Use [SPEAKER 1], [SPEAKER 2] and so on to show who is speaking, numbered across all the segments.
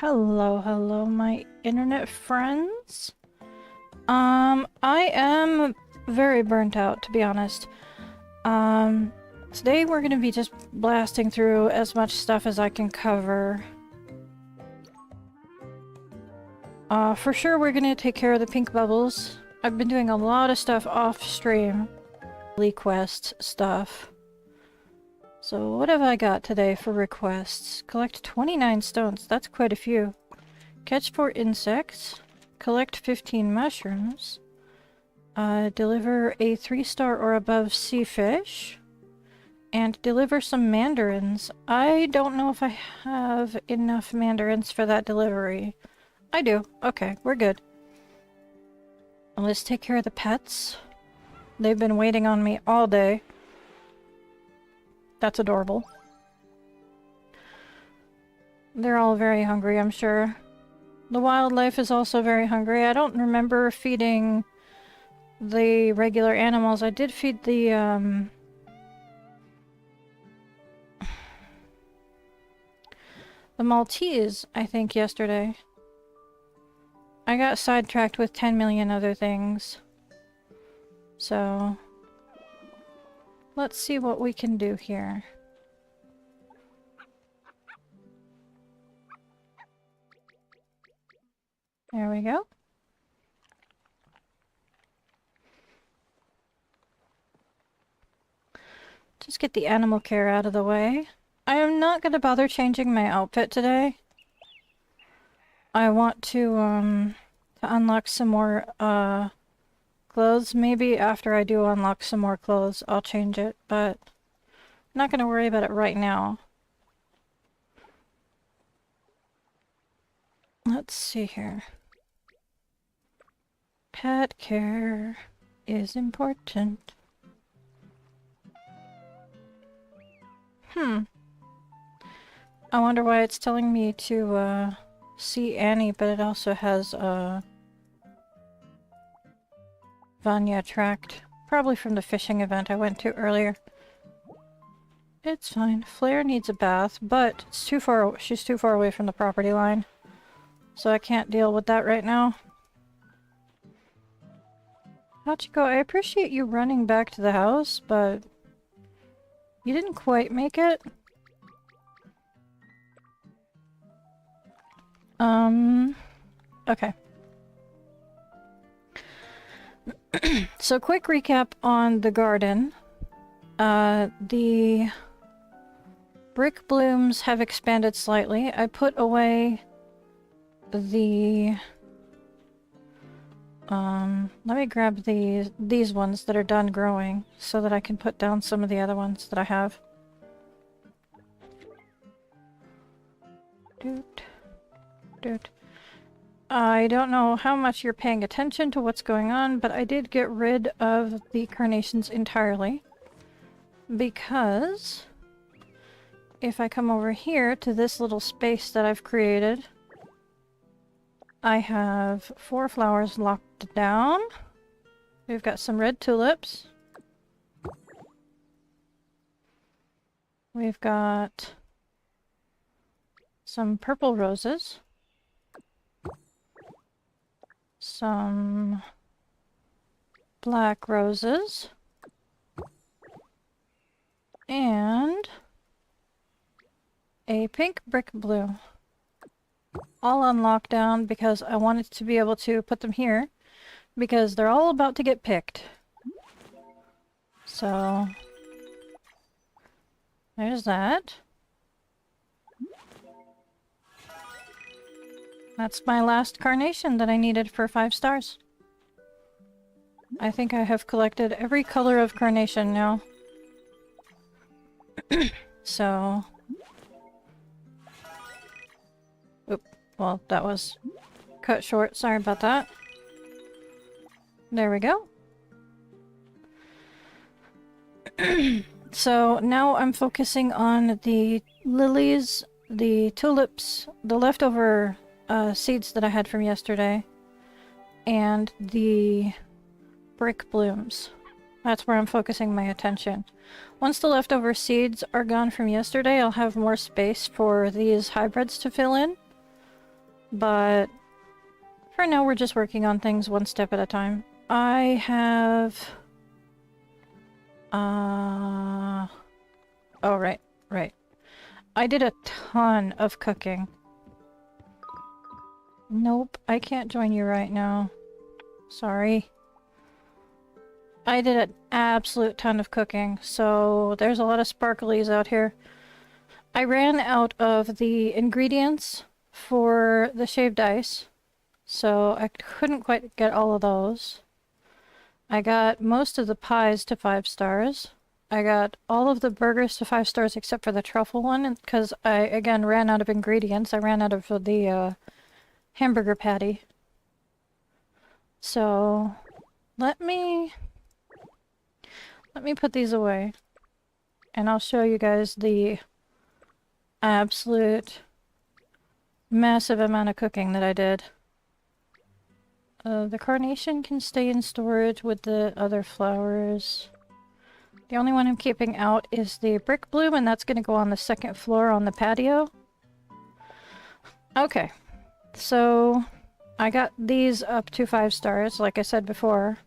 [SPEAKER 1] Hello, hello, my internet friends. I am very burnt out, to be honest. Today we're gonna be just blasting through as much stuff as I can cover. For sure we're gonna take care of the pink bubbles. I've been doing a lot of stuff off-stream. Quest stuff. So what have I got today for requests? Collect 29 stones. That's quite a few. Catch 4 insects. Collect 15 mushrooms. Deliver a 3-star or above sea fish. And deliver some mandarins. I don't know if I have enough mandarins for that delivery. I do. Okay, we're good. Let's take care of the pets. They've been waiting on me all day. That's adorable. They're all very hungry, I'm sure. The wildlife is also very hungry. I don't remember feeding the regular animals. I did feed the Maltese, I think, yesterday. I got sidetracked with 10 million other things. So let's see what we can do here. There we go. Just get the animal care out of the way. I am not going to bother changing my outfit today. I want to unlock some more clothes. Maybe after I do unlock some more clothes, I'll change it, but I'm not going to worry about it right now. Let's see here. Pet care is important. I wonder why it's telling me to see Annie, but it also has Vanya tracked. Probably from the fishing event I went to earlier. It's fine. Flair needs a bath, but it's too far. She's too far away from the property line, so I can't deal with that right now. Hachiko, I appreciate you running back to the house, but you didn't quite make it. Okay. So quick recap on the garden. The brick blooms have expanded slightly. I put away the let me grab these ones that are done growing so that I can put down some of the other ones that I have. I don't know how much you're paying attention to what's going on, but I did get rid of the carnations entirely. Because if I come over here to this little space that I've created, I have 4 flowers locked down. We've got some red tulips. We've got some purple roses. Some black roses. And a pink brick bloom. All on lockdown because I wanted to be able to put them here because they're all about to get picked. So there's that. That's my last carnation that I needed for 5 stars. I think I have collected every color of carnation now. So... Oop. Well, that was cut short. Sorry about that. There we go. So now I'm focusing on the lilies, the tulips, the leftover seeds that I had from yesterday, and the brick blooms. That's where I'm focusing my attention. Once the leftover seeds are gone from yesterday, I'll have more space for these hybrids to fill in. But for now, we're just working on things one step at a time. I have... Oh, right, right. I did a ton of cooking. Nope, I can't join you right now. Sorry. I did an absolute ton of cooking, so there's a lot of sparklies out here. I ran out of the ingredients for the shaved ice, so I couldn't quite get all of those. I got most of the pies to 5 stars. I got all of the burgers to 5 stars except for the truffle one, because I, again, ran out of ingredients. I ran out of the hamburger patty. So, let me put these away, and I'll show you guys the absolute massive amount of cooking that I did. The carnation can stay in storage with the other flowers. The only one I'm keeping out is the brick bloom, and that's going to go on the 2nd floor on the patio. Okay, so I got these up to 5 stars, like I said before.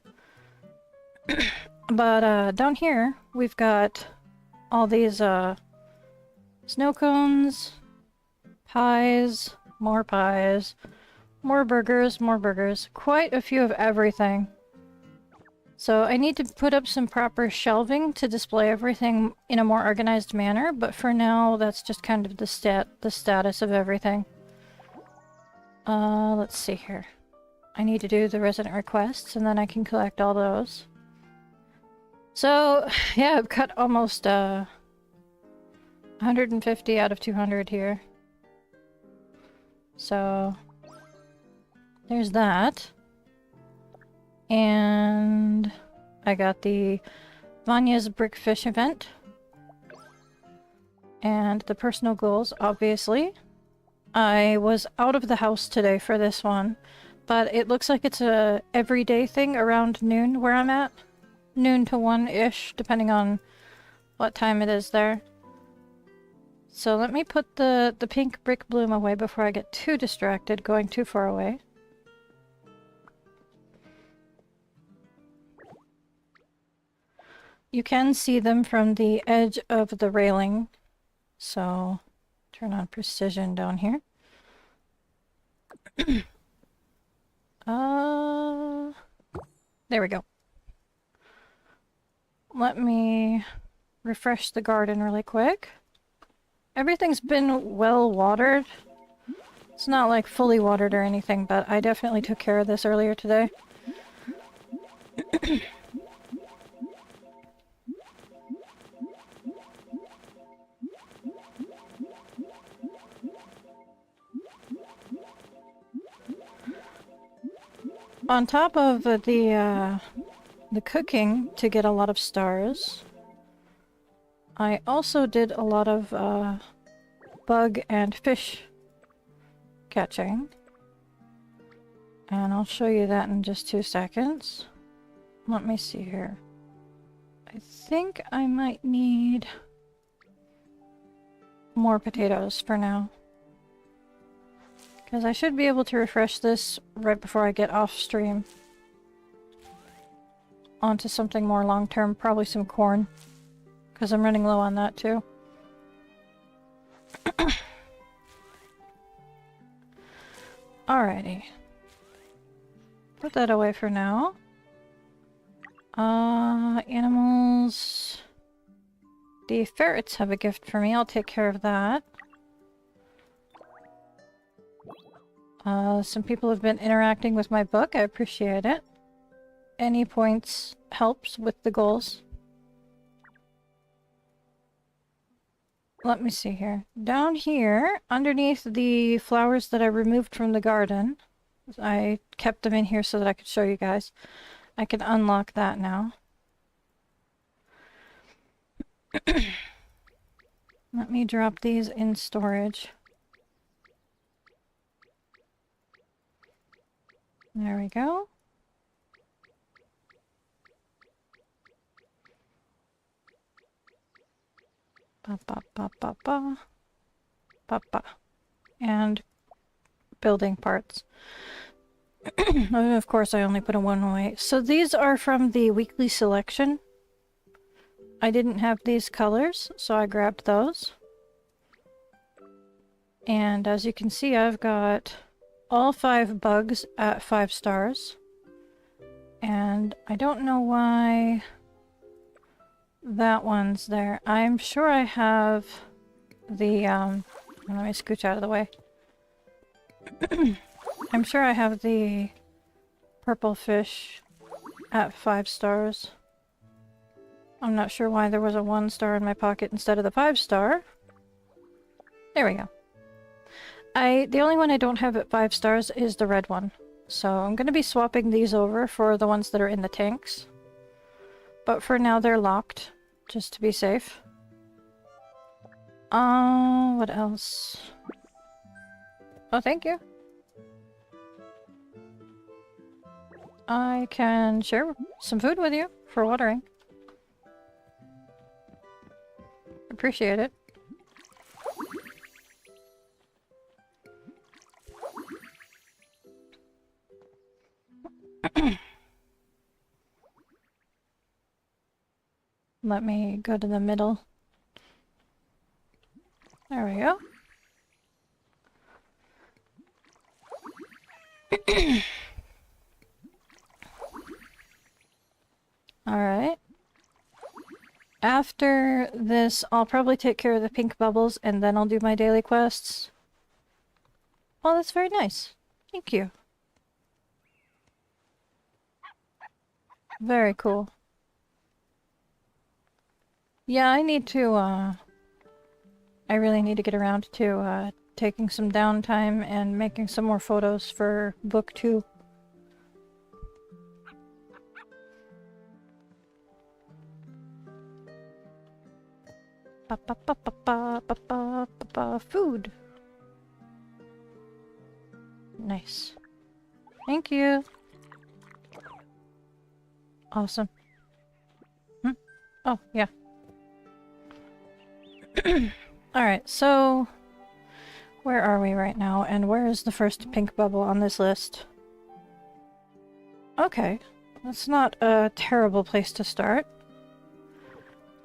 [SPEAKER 1] But down here, we've got all these snow cones, pies, more burgers, more burgers. Quite a few of everything. So I need to put up some proper shelving to display everything in a more organized manner, but for now, that's just kind of the status of everything. Let's see here. I need to do the resident requests, and then I can collect all those. So, yeah, I've got almost 150 out of 200 here. So, there's that. And I got the Vanya's Brickfish event. And the personal goals, obviously. I was out of the house today for this one, but it looks like it's a everyday thing around noon where I'm at. Noon to 1-ish, depending on what time it is there. So let me put the pink brick bloom away before I get too distracted going too far away. You can see them from the edge of the railing, so turn on precision down here. There we go. Let me refresh the garden really quick. Everything's been well watered. It's not like fully watered or anything, but I definitely took care of this earlier today. On top of the cooking to get a lot of stars, I also did a lot of bug and fish catching. And I'll show you that in just 2 seconds. Let me see here. I think I might need more potatoes for now. Because I should be able to refresh this right before I get off stream. Onto something more long-term, probably some corn. Because I'm running low on that too. Alrighty. Put that away for now. Animals. The ferrets have a gift for me. I'll take care of that. Some people have been interacting with my book. I appreciate it. Any points helps with the goals. Let me see here. Down here, underneath the flowers that I removed from the garden, I kept them in here so that I could show you guys. I can unlock that now. Let me drop these in storage. There we go. Ba ba ba ba ba. Ba ba. And building parts. And of course, I only put a one away. So these are from the weekly selection. I didn't have these colors, so I grabbed those. And as you can see, I've got all 5 bugs at 5 stars. And I don't know why that one's there. I'm sure I have the, let me scooch out of the way. I'm sure I have the purple fish at 5 stars. I'm not sure why there was a 1 star in my pocket instead of the 5 star. There we go. The only one I don't have at 5 stars is the red one. So I'm going to be swapping these over for the ones that are in the tanks. But for now they're locked, just to be safe. What else? Oh, thank you. I can share some food with you for watering. Appreciate it. Let me go to the middle. There we go. Alright. After this, I'll probably take care of the pink bubbles and then I'll do my daily quests. Oh, that's very nice. Thank you. Very cool. Yeah, I need to, I really need to get around to, taking some downtime and making some more photos for book 2. Food. Nice. Thank you. Awesome. Oh, yeah. Alright, so where are we right now, and where is the first pink bubble on this list? Okay, that's not a terrible place to start.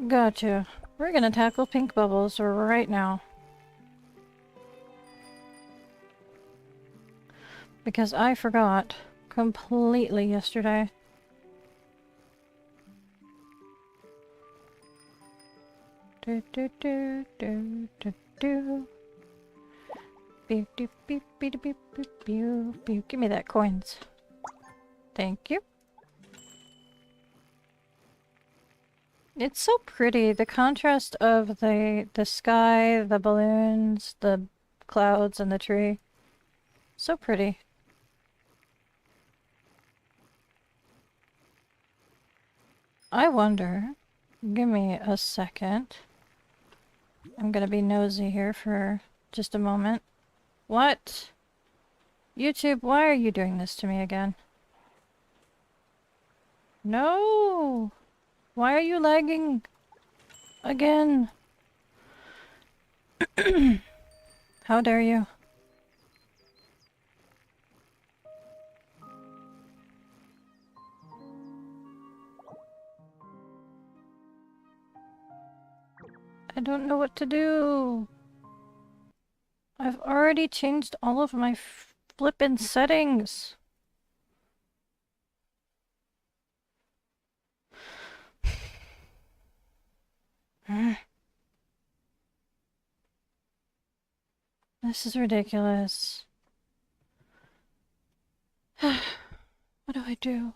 [SPEAKER 1] Gotcha. We're gonna tackle pink bubbles right now. Because I forgot completely yesterday. Do do do do do do. Beep beep beep beep beep beep beep beep. Give me that coins. Thank you. It's so pretty. The contrast of the sky, the balloons, the clouds, and the tree. So pretty. I wonder. Give me a second. I'm gonna be nosy here for just a moment. What? YouTube, why are you doing this to me again? No! Why are you lagging again? How dare you? I don't know what to do. I've already changed all of my flippin' settings. This is ridiculous. What do I do?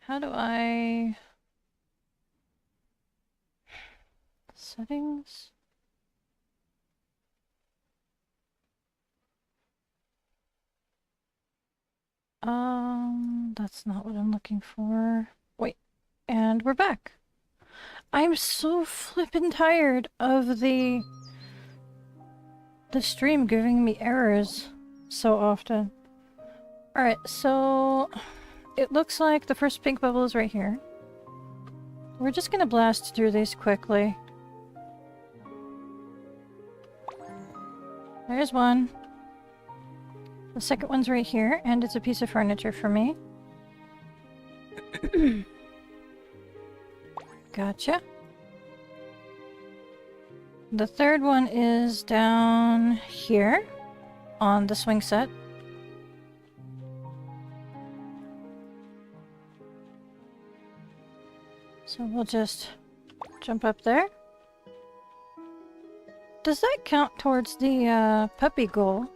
[SPEAKER 1] How do I... Settings? That's not what I'm looking for. Wait, and we're back. I'm so flippin' tired of the stream giving me errors so often. Alright, so it looks like the first pink bubble is right here. We're just gonna blast through these quickly. There's one. The second one's right here, and it's a piece of furniture for me. Gotcha. The third one is down here on the swing set. So we'll just jump up there. Does that count towards the puppy goal?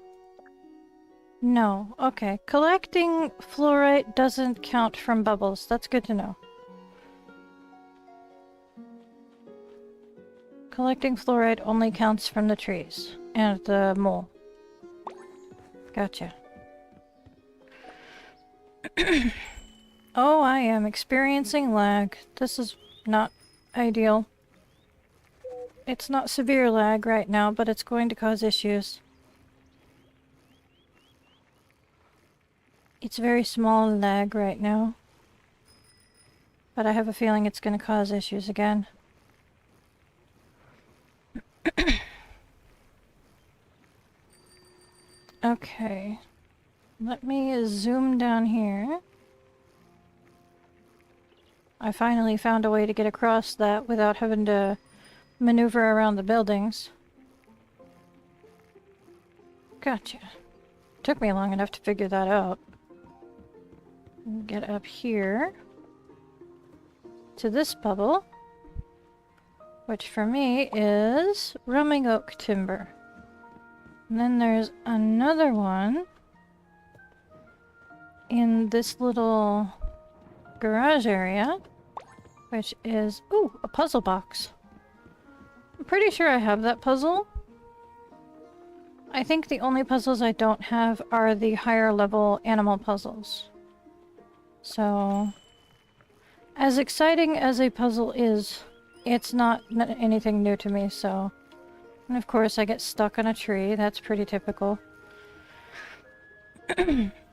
[SPEAKER 1] No. Okay. Collecting fluorite doesn't count from bubbles. That's good to know. Collecting fluorite only counts from the trees and the mole. Gotcha. Oh, I am experiencing lag. This is not ideal. It's not severe lag right now, but it's going to cause issues. It's very small lag right now. But I have a feeling it's going to cause issues again. Okay. Let me zoom down here. I finally found a way to get across that without having to maneuver around the buildings. Gotcha. Took me long enough to figure that out. Get up here to this bubble, which for me is roaming oak timber. And then there's another one in this little garage area, which is, ooh, a puzzle box. I'm pretty sure I have that puzzle. I think the only puzzles I don't have are the higher level animal puzzles. So, as exciting as a puzzle is, it's not anything new to me, so... And of course I get stuck on a tree, that's pretty typical.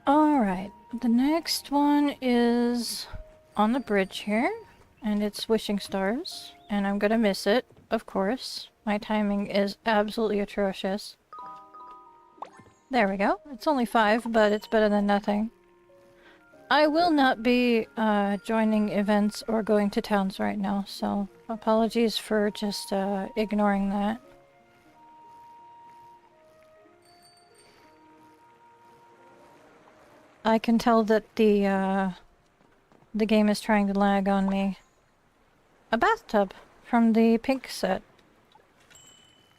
[SPEAKER 1] Alright, the next one is on the bridge here, and it's wishing stars, and I'm gonna miss it, of course. My timing is absolutely atrocious. There we go. It's only 5, but it's better than nothing. I will not be joining events or going to towns right now, so apologies for just ignoring that. I can tell that the game is trying to lag on me. A bathtub from the pink set.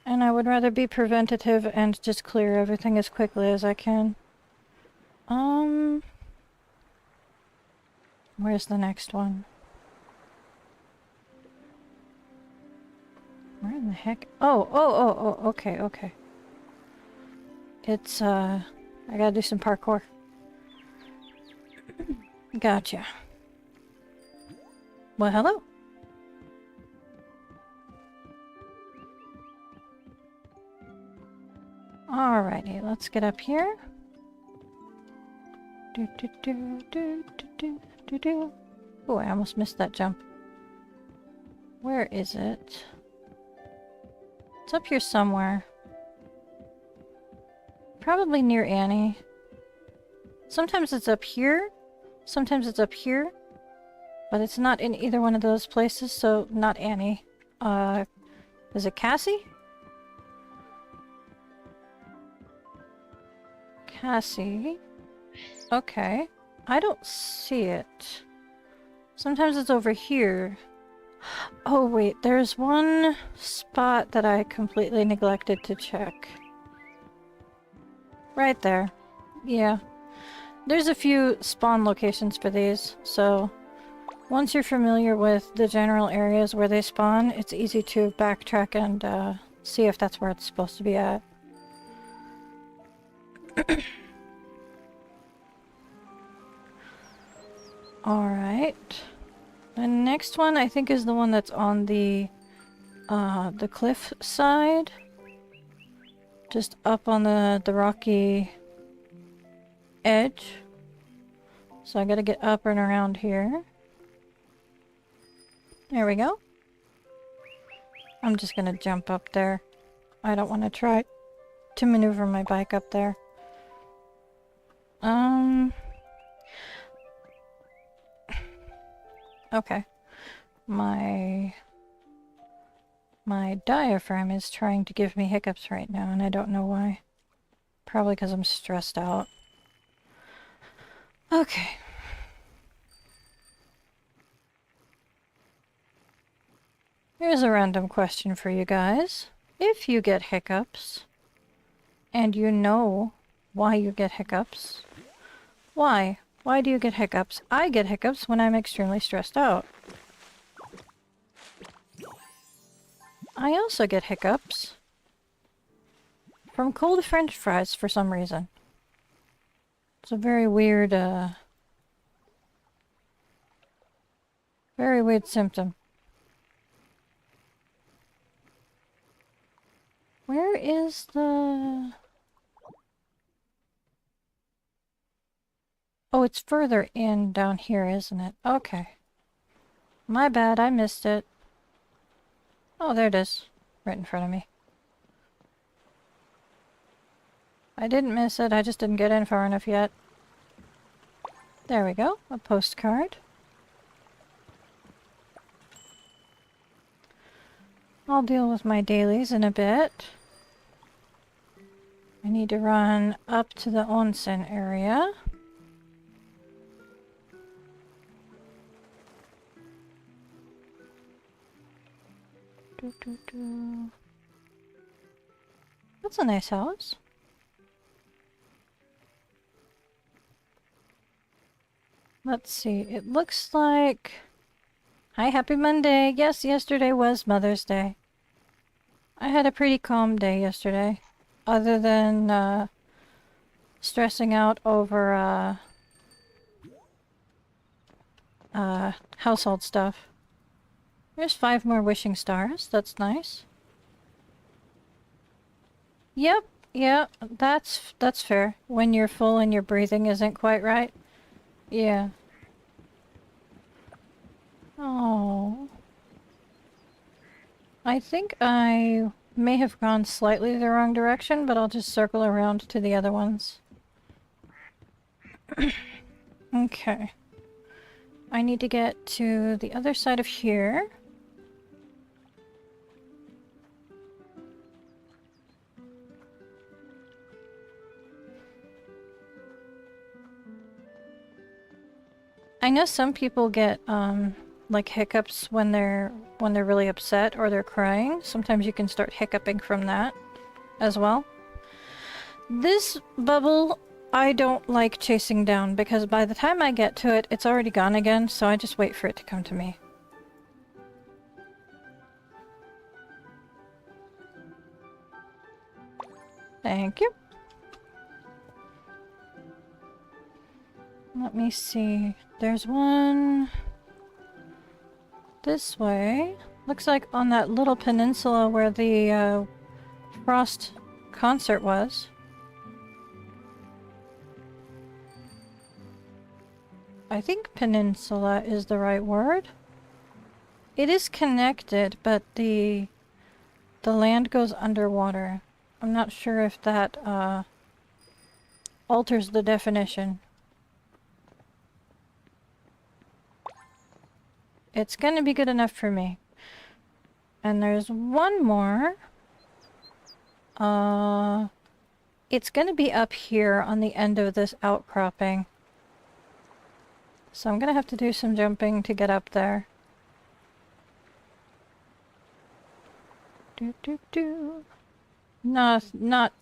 [SPEAKER 1] And I would rather be preventative and just clear everything as quickly as I can. Where's the next one? Where in the heck? Oh, okay, okay. It's, I gotta do some parkour. Gotcha. Well, hello. Alrighty, let's get up here. Oh, I almost missed that jump. Where is it? It's up here somewhere. Probably near Annie. Sometimes it's up here. Sometimes it's up here. But it's not in either one of those places, so not Annie. Is it Cassie? Cassie. Okay. I don't see it. Sometimes it's over here. Oh wait, there's one spot that I completely neglected to check. Right there. Yeah. There's a few spawn locations for these, so once you're familiar with the general areas where they spawn, it's easy to backtrack and see if that's where it's supposed to be at. Alright. The next one I think is the one that's on the cliff side. Just up on the rocky edge. So I gotta get up and around here. There we go. I'm just gonna jump up there. I don't want to try to maneuver my bike up there. Okay. My diaphragm is trying to give me hiccups right now, and I don't know why. Probably because I'm stressed out. Okay. Here's a random question for you guys. If you get hiccups, and you know why you get hiccups, why? Why do you get hiccups? I get hiccups when I'm extremely stressed out. I also get hiccups from cold French fries for some reason. It's a very weird symptom. Where is the... Oh, it's further in down here, isn't it? Okay. My bad, I missed it. Oh, there it is. Right in front of me. I didn't miss it, I just didn't get in far enough yet. There we go, a postcard. I'll deal with my dailies in a bit. I need to run up to the onsen area. That's a nice house. Let's see, it looks like... Hi, happy Monday! Yes, yesterday was Mother's Day. I had a pretty calm day yesterday. Other than, stressing out over, household stuff. There's 5 more wishing stars. That's nice. Yep, yeah, that's fair. When you're full and your breathing isn't quite right. Yeah. Oh. I think I may have gone slightly the wrong direction, but I'll just circle around to the other ones. Okay. I need to get to the other side of here. I know some people get, like hiccups when they're really upset or they're crying. Sometimes you can start hiccuping from that as well. This bubble I don't like chasing down because by the time I get to it, it's already gone again, so I just wait for it to come to me. Thank you. Let me see. There's one this way. Looks like on that little peninsula where the Frost concert was. I think peninsula is the right word. It is connected, but the land goes underwater. I'm not sure if that alters the definition. It's gonna be good enough for me. And there's one more. It's gonna be up here on the end of this outcropping. So I'm gonna have to do some jumping to get up there. No, not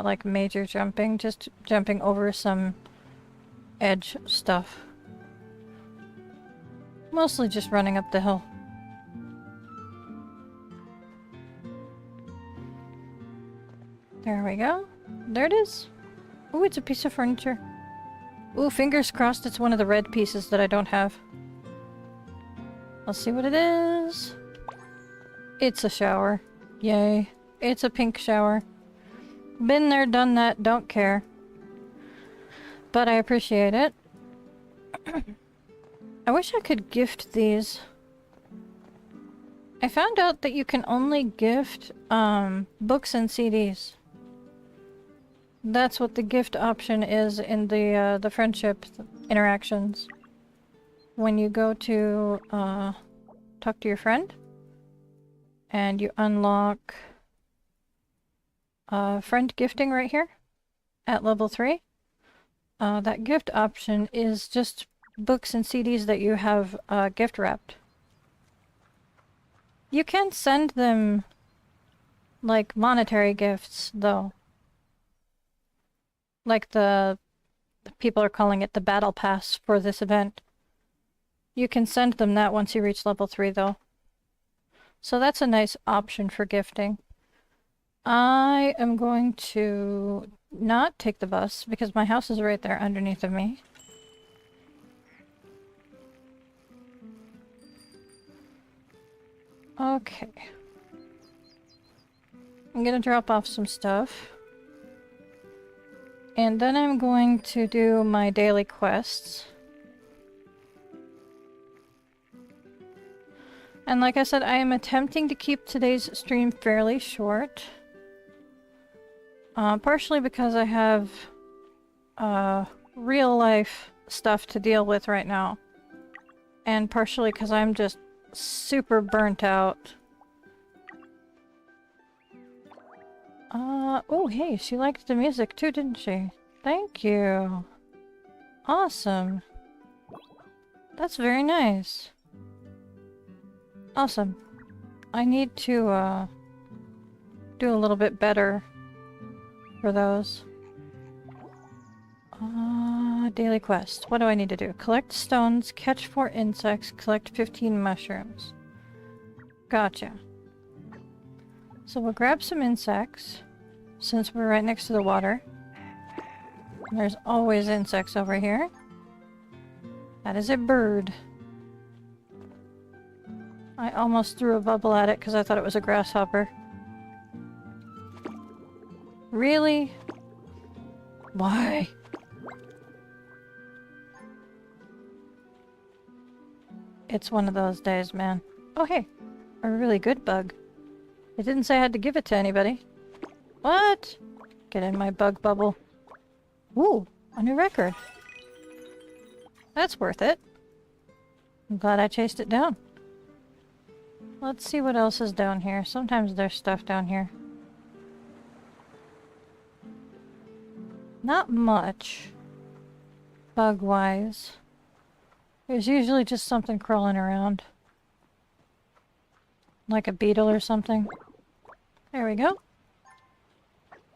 [SPEAKER 1] like major jumping, just jumping over some edge stuff. Mostly just running up the hill. There we go. There it is. Ooh, it's a piece of furniture. Ooh, fingers crossed it's one of the red pieces that I don't have. Let's see what it is. It's a shower. Yay. It's a pink shower. Been there, done that, don't care. But I appreciate it. I wish I could gift these. I found out that you can only gift books and CDs. That's what the gift option is in the friendship interactions. When you go to talk to your friend and you unlock friend gifting right here at level 3, that gift option is just books and CDs that you have gift wrapped. You can send them like monetary gifts though. Like the people are calling it the battle pass for this event. You can send them that once you reach level 3 though. So that's a nice option for gifting. I am going to not take the bus because my house is right there underneath of me. Okay. I'm gonna drop off some stuff. And then I'm going to do my daily quests. And like I said, I am attempting to keep today's stream fairly short. Partially because I have real life stuff to deal with right now. And partially because I'm just super burnt out. Oh hey, she liked the music too, didn't she? Thank you. Awesome. That's very nice. Awesome. I need to, do a little bit better for those. Daily quest. What do I need to do? Collect stones, catch 4 insects, collect 15 mushrooms. Gotcha. So we'll grab some insects, since we're right next to the water. There's always insects over here. That is a bird. I almost threw a bubble at it because I thought it was a grasshopper. Really? Why? It's one of those days, man. Oh hey, a really good bug. It didn't say I had to give it to anybody. What? Get in my bug bubble. Ooh, a new record. That's worth it. I'm glad I chased it down. Let's see what else is down here. Sometimes there's stuff down here. Not much. Bug-wise. There's usually just something crawling around. Like a beetle or something. There we go.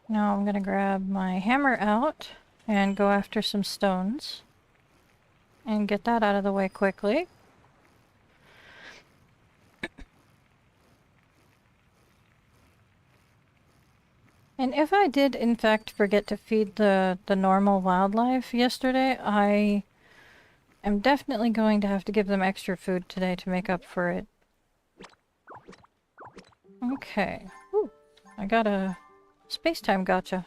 [SPEAKER 1] Now I'm gonna grab my hammer out and go after some stones. And get that out of the way quickly. And if I did in fact forget to feed the normal wildlife yesterday, I am definitely going to have to give them extra food today to make up for it. Okay. Ooh, I got a space-time gotcha.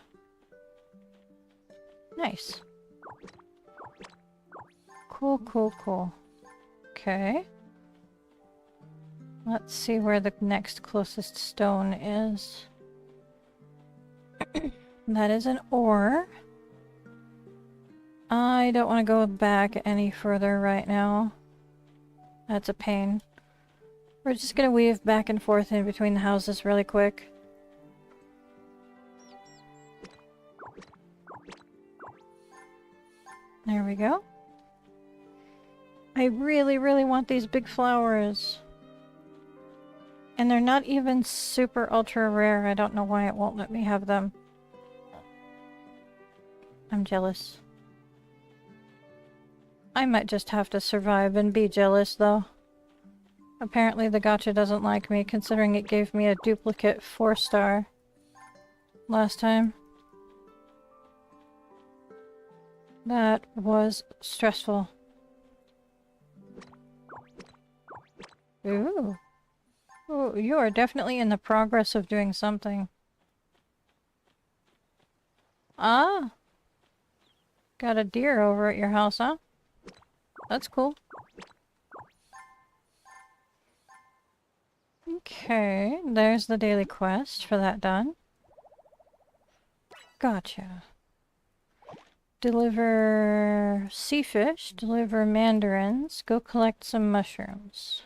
[SPEAKER 1] Nice. Cool, cool, cool. Okay. Let's see where the next closest stone is. That is an ore. I don't want to go back any further right now. That's a pain. We're just gonna weave back and forth in between the houses really quick. There we go. I really, really want these big flowers. And they're not even super ultra rare. I don't know why it won't let me have them. I'm jealous. I might just have to survive and be jealous, though. Apparently the gacha doesn't like me, considering it gave me a duplicate 4-star last time. That was stressful. Ooh. Ooh, you are definitely in the progress of doing something. Ah! Got a deer over at your house, huh? That's cool. Okay, there's the daily quest for that done. Gotcha. Deliver sea fish, deliver mandarins, go collect some mushrooms.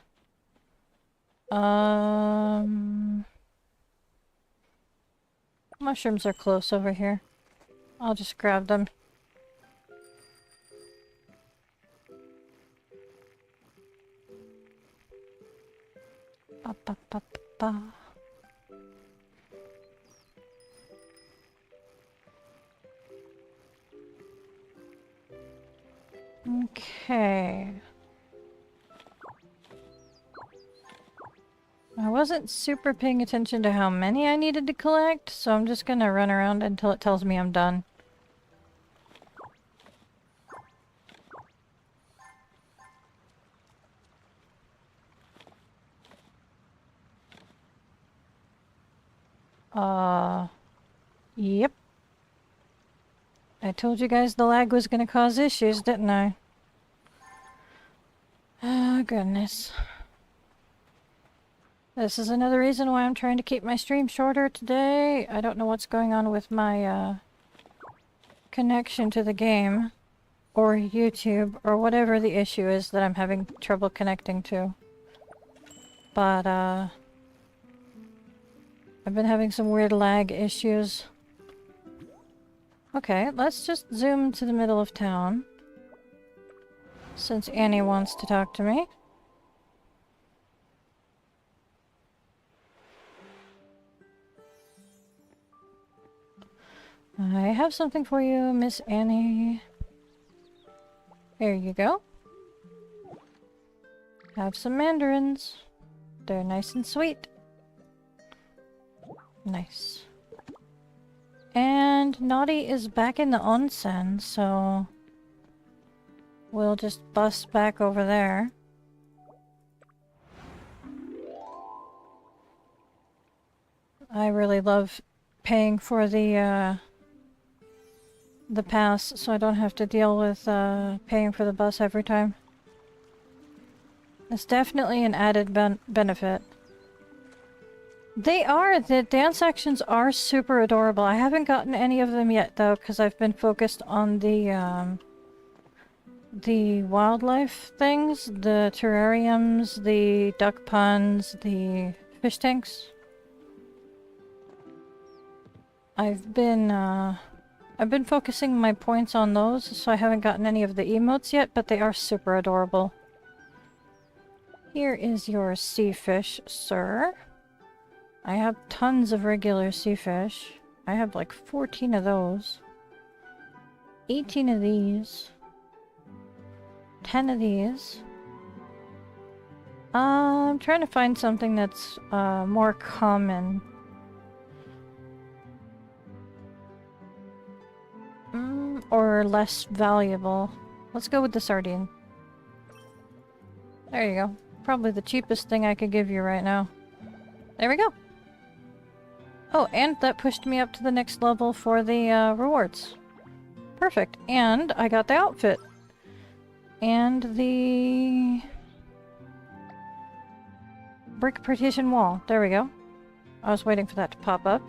[SPEAKER 1] Mushrooms are close over here. I'll just grab them. Ba, ba, ba, ba, ba. Okay. I wasn't super paying attention to how many I needed to collect, so I'm just gonna run around until it tells me I'm done. Yep. I told you guys the lag was gonna cause issues, didn't I? Oh, goodness. This is another reason why I'm trying to keep my stream shorter today. I don't know what's going on with my, connection to the game, or YouTube, or whatever the issue is that I'm having trouble connecting to. But, I've been having some weird lag issues. Okay, let's just zoom to the middle of town. Since Annie wants to talk to me. I have something for you, Miss Annie. Here you go. Have some mandarins. They're nice and sweet. Nice. And Naughty is back in the onsen, so we'll just bust back over there. I really love paying for the pass, so I don't have to deal with paying for the bus every time. It's definitely an added benefit. They are! The dance sections are super adorable. I haven't gotten any of them yet, though, because I've been focused on the wildlife things. The terrariums, the duck ponds, the fish tanks. I've been focusing my points on those, so I haven't gotten any of the emotes yet, but they are super adorable. Here is your sea fish, sir. I have tons of regular sea fish. I have like 14 of those. 18 of these. 10 of these. I'm trying to find something that's more common. Or less valuable. Let's go with the sardine. There you go. Probably the cheapest thing I could give you right now. There we go. Oh, and that pushed me up to the next level for the rewards. Perfect. And I got the outfit. And the brick partition wall. There we go. I was waiting for that to pop up.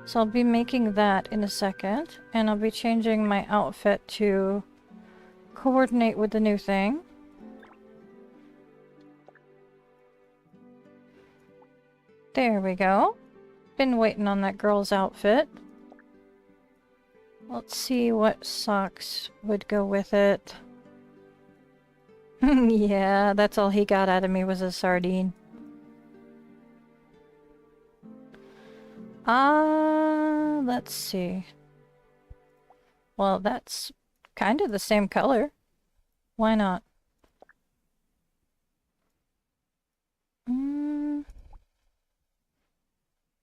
[SPEAKER 1] So I'll be making that in a second. And I'll be changing my outfit to coordinate with the new thing. There we go. Been waiting on that girl's outfit. Let's see what socks would go with it. Yeah, that's all he got out of me was a sardine. Let's see. Well, that's kind of the same color. Why not?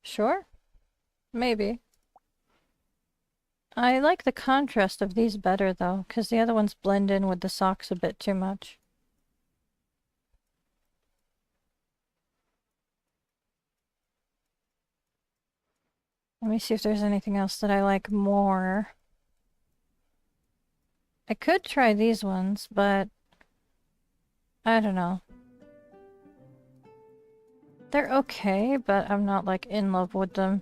[SPEAKER 1] Sure. Maybe. I like the contrast of these better, though, because the other ones blend in with the socks a bit too much. Let me see if there's anything else that I like more. I could try these ones, but I don't know. They're okay, but I'm not, like, in love with them.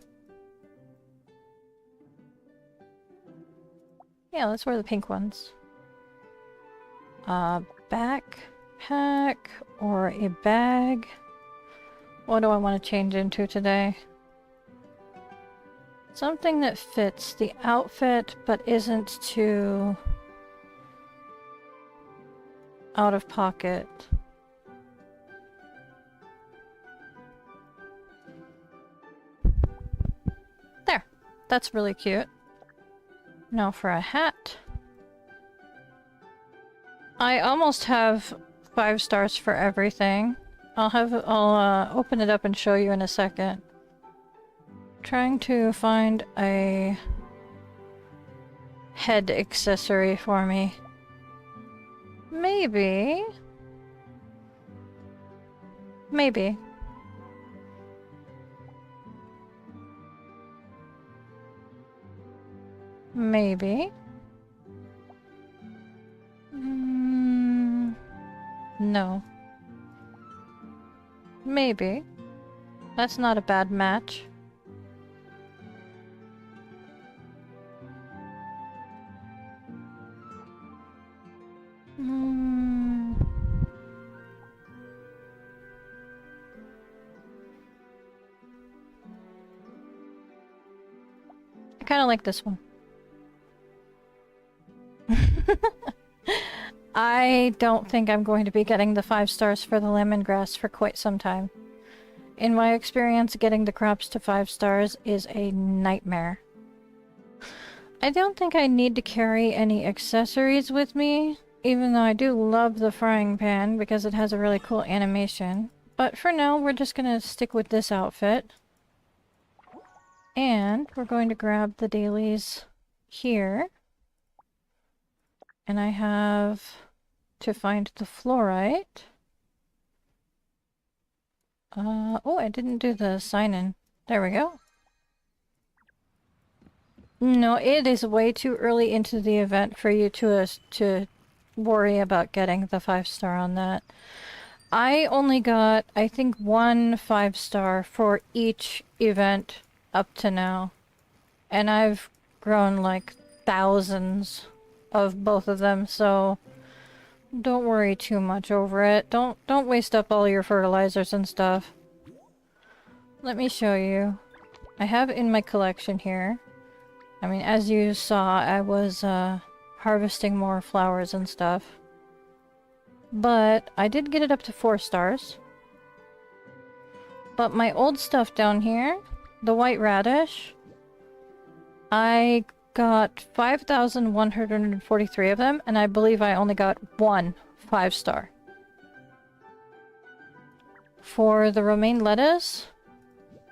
[SPEAKER 1] Yeah, let's wear the pink ones. Backpack or a bag. What do I want to change into today? Something that fits the outfit but isn't too out of pocket. There. That's really cute. Now for a hat. I almost have 5 stars for everything. I'll open it up and show you in a second. Trying to find a head accessory for me. Maybe. Maybe. Maybe. No. Maybe. That's not a bad match. I kind of like this one. I don't think I'm going to be getting the 5 stars for the lemongrass for quite some time. In my experience, getting the crops to 5 stars is a nightmare. I don't think I need to carry any accessories with me, even though I do love the frying pan because it has a really cool animation. But for now, we're just gonna stick with this outfit. And we're going to grab the dailies here. And I have to find the fluorite. Oh, I didn't do the sign-in. There we go. No, it is way too early into the event for you to worry about getting the 5 star on that. I only got, I think, 1 5 star for each event up to now. And I've grown like thousands of both of them, so don't worry too much over it. Don't waste up all your fertilizers and stuff. Let me show you. I have in my collection here. I mean, as you saw, I was harvesting more flowers and stuff. But I did get it up to 4 stars. But my old stuff down here, the white radish, I got 5,143 of them, and I believe I only got 1 5 star. For the romaine lettuce,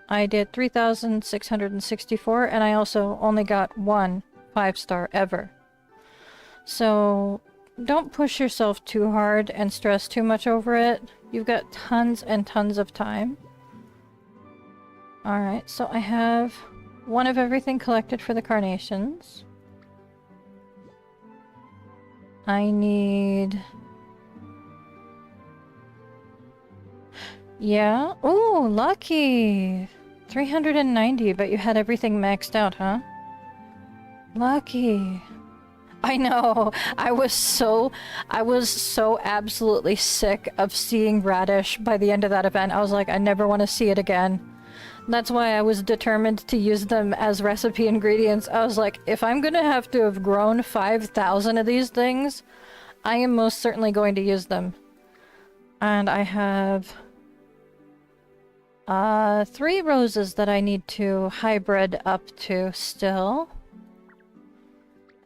[SPEAKER 1] I did 3,664, and I also only got 1 5 star ever. So don't push yourself too hard and stress too much over it. You've got tons and tons of time. Alright, so I have 1 of everything collected for the carnations. I need... Yeah. Ooh, lucky! 390, but you had everything maxed out, huh? Lucky. I know. I was so absolutely sick of seeing radish by the end of that event. I was like, I never want to see it again. That's why I was determined to use them as recipe ingredients. I was like, if I'm gonna have to have grown 5,000 of these things, I am most certainly going to use them. And I have 3 roses that I need to hybrid up to still.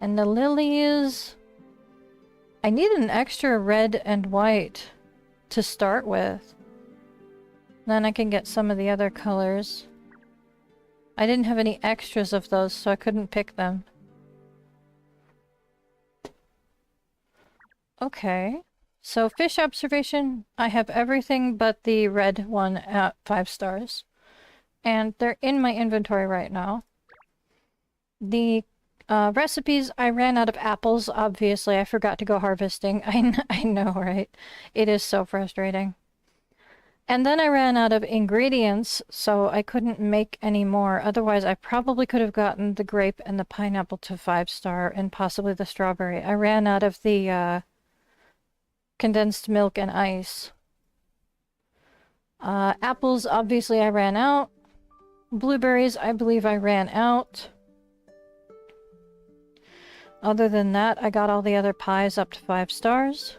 [SPEAKER 1] And the lilies... I need an extra red and white to start with. Then I can get some of the other colors. I didn't have any extras of those, so I couldn't pick them. Okay. So fish observation, I have everything but the red one at 5 stars. And they're in my inventory right now. The recipes, I ran out of apples, obviously. I forgot to go harvesting. I know, right? It is so frustrating. And then I ran out of ingredients, so I couldn't make any more. Otherwise, I probably could have gotten the grape and the pineapple to 5-star and possibly the strawberry. I ran out of the condensed milk and ice. Apples, obviously I ran out. Blueberries, I believe I ran out. Other than that, I got all the other pies up to 5 stars.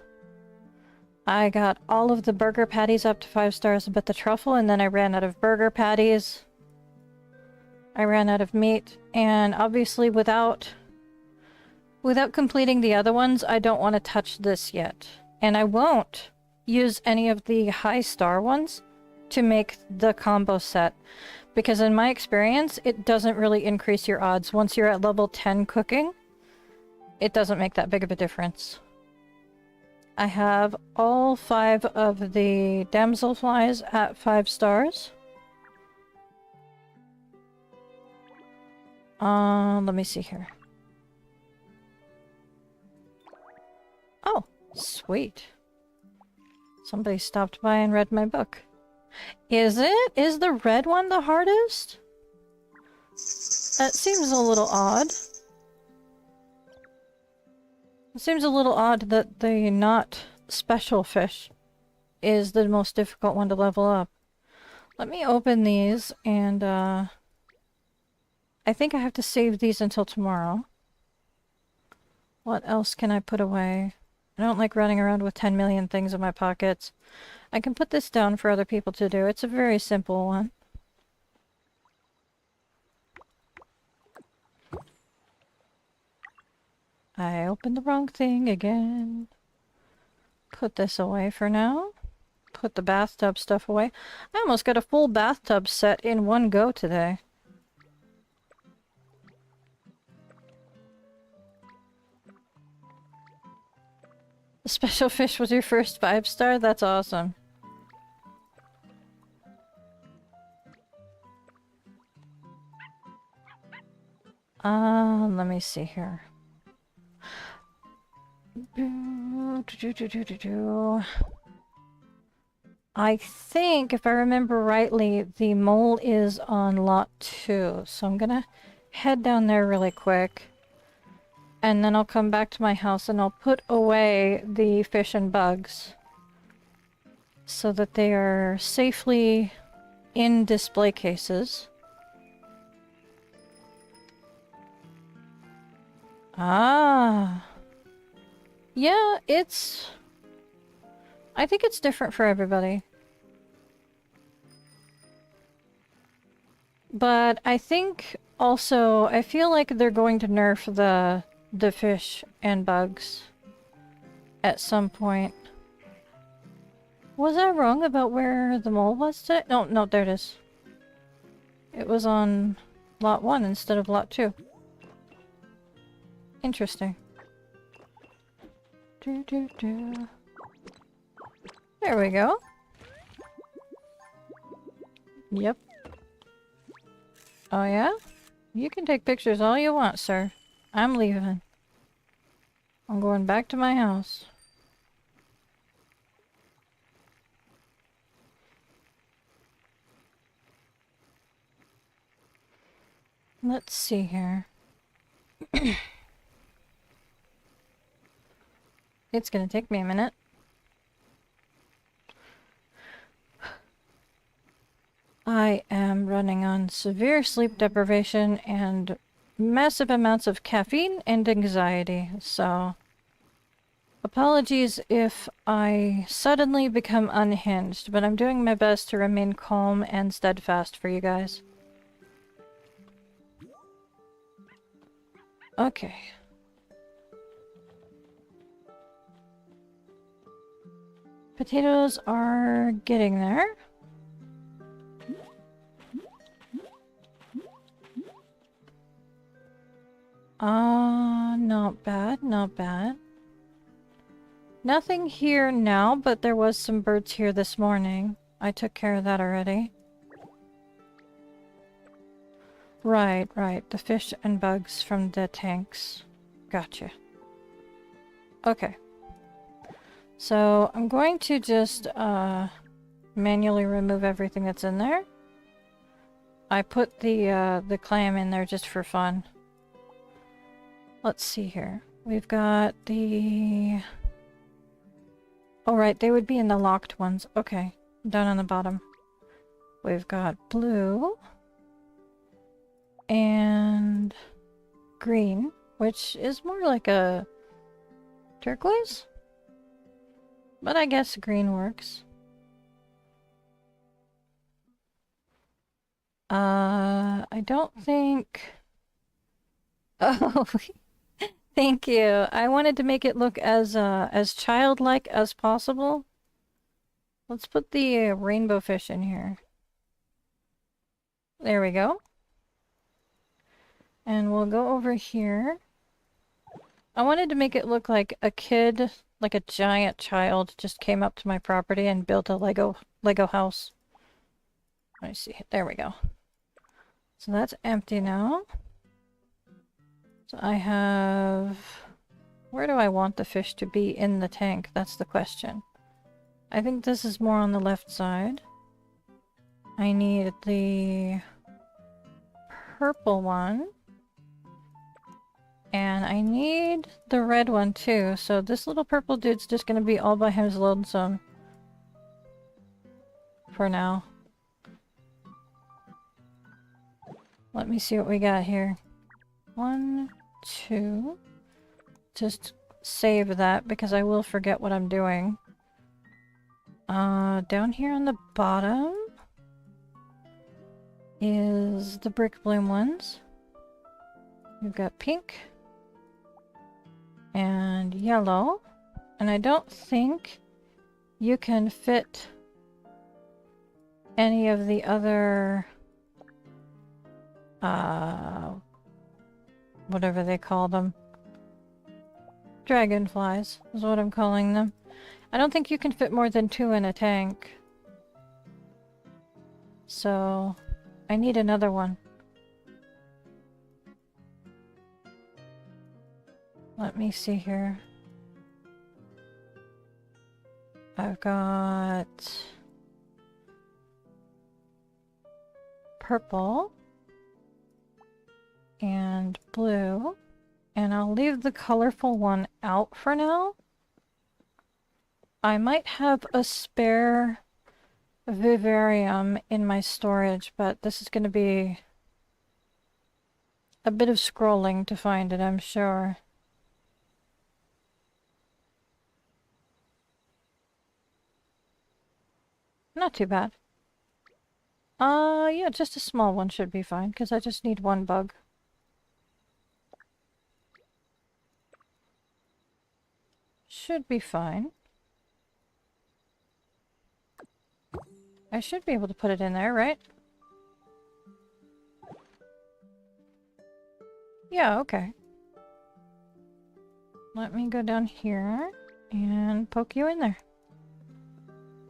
[SPEAKER 1] I got all of the burger patties up to 5 stars but the truffle, and then I ran out of burger patties. I ran out of meat, and obviously without completing the other ones, I don't want to touch this yet. And I won't use any of the high star ones to make the combo set, because in my experience, it doesn't really increase your odds. Once you're at level 10 cooking, it doesn't make that big of a difference. I have all 5 of the damselflies at 5 stars. Let me see here. Oh, sweet. Somebody stopped by and read my book. Is it? Is the red one the hardest? That seems a little odd. It seems a little odd that the not special fish is the most difficult one to level up. Let me open these, and I think I have to save these until tomorrow. What else can I put away? I don't like running around with 10 million things in my pockets. I can put this down for other people to do. It's a very simple one. I opened the wrong thing again. Put this away for now. Put the bathtub stuff away. I almost got a full bathtub set in one go today. The special fish was your first 5-star? That's awesome. Let me see here. I think, if I remember rightly, the mole is on lot 2. So I'm gonna head down there really quick. And then I'll come back to my house and I'll put away the fish and bugs so that they are safely in display cases. Ah. Yeah, I think it's different for everybody. But I think also, I feel like they're going to nerf the fish and bugs at some point. Was I wrong about where the mole was today? No, no, there it is. It was on lot 1 instead of lot 2. Interesting. There we go. Yep. Oh yeah? You can take pictures all you want, sir. I'm leaving. I'm going back to my house. Let's see here. It's gonna take me a minute. I am running on severe sleep deprivation and massive amounts of caffeine and anxiety, so apologies if I suddenly become unhinged, but I'm doing my best to remain calm and steadfast for you guys. Okay. Potatoes are getting there. Not bad, not bad. Nothing here now, but there was some birds here this morning. I took care of that already. Right, right. The fish and bugs from the tanks. Gotcha. Okay. So, I'm going to just, manually remove everything that's in there. I put the clam in there just for fun. Let's see here. We've got the... Oh right, they would be in the locked ones. Okay, down on the bottom. We've got blue and green, which is more like a turquoise, but I guess green works. I don't think... Oh, thank you. I wanted to make it look as childlike as possible. Let's put the rainbow fish in here. There we go. And we'll go over here. I wanted to make it look like a kid, like a giant child, just came up to my property and built a Lego house. Let me see. There we go. So that's empty now. So I have... Where do I want the fish to be in the tank? That's the question. I think this is more on the left side. I need the purple one. And I need the red one too. So this little purple dude's just gonna be all by his lonesome. For now. Let me see what we got here. 1, 2. Just save that because I will forget what I'm doing. Down here on the bottom is the brick bloom ones. We've got pink and yellow, and I don't think you can fit any of the other whatever they call them. Dragonflies is what I'm calling them. I don't think you can fit more than 2 in a tank. So, I need another one. Let me see here. I've got purple and blue, and I'll leave the colorful one out for now. I might have a spare vivarium in my storage, but this is going to be a bit of scrolling to find it, I'm sure. Not too bad. Yeah, just a small one should be fine, because I just need 1 bug. Should be fine. I should be able to put it in there, right? Yeah, okay. Let me go down here and poke you in there.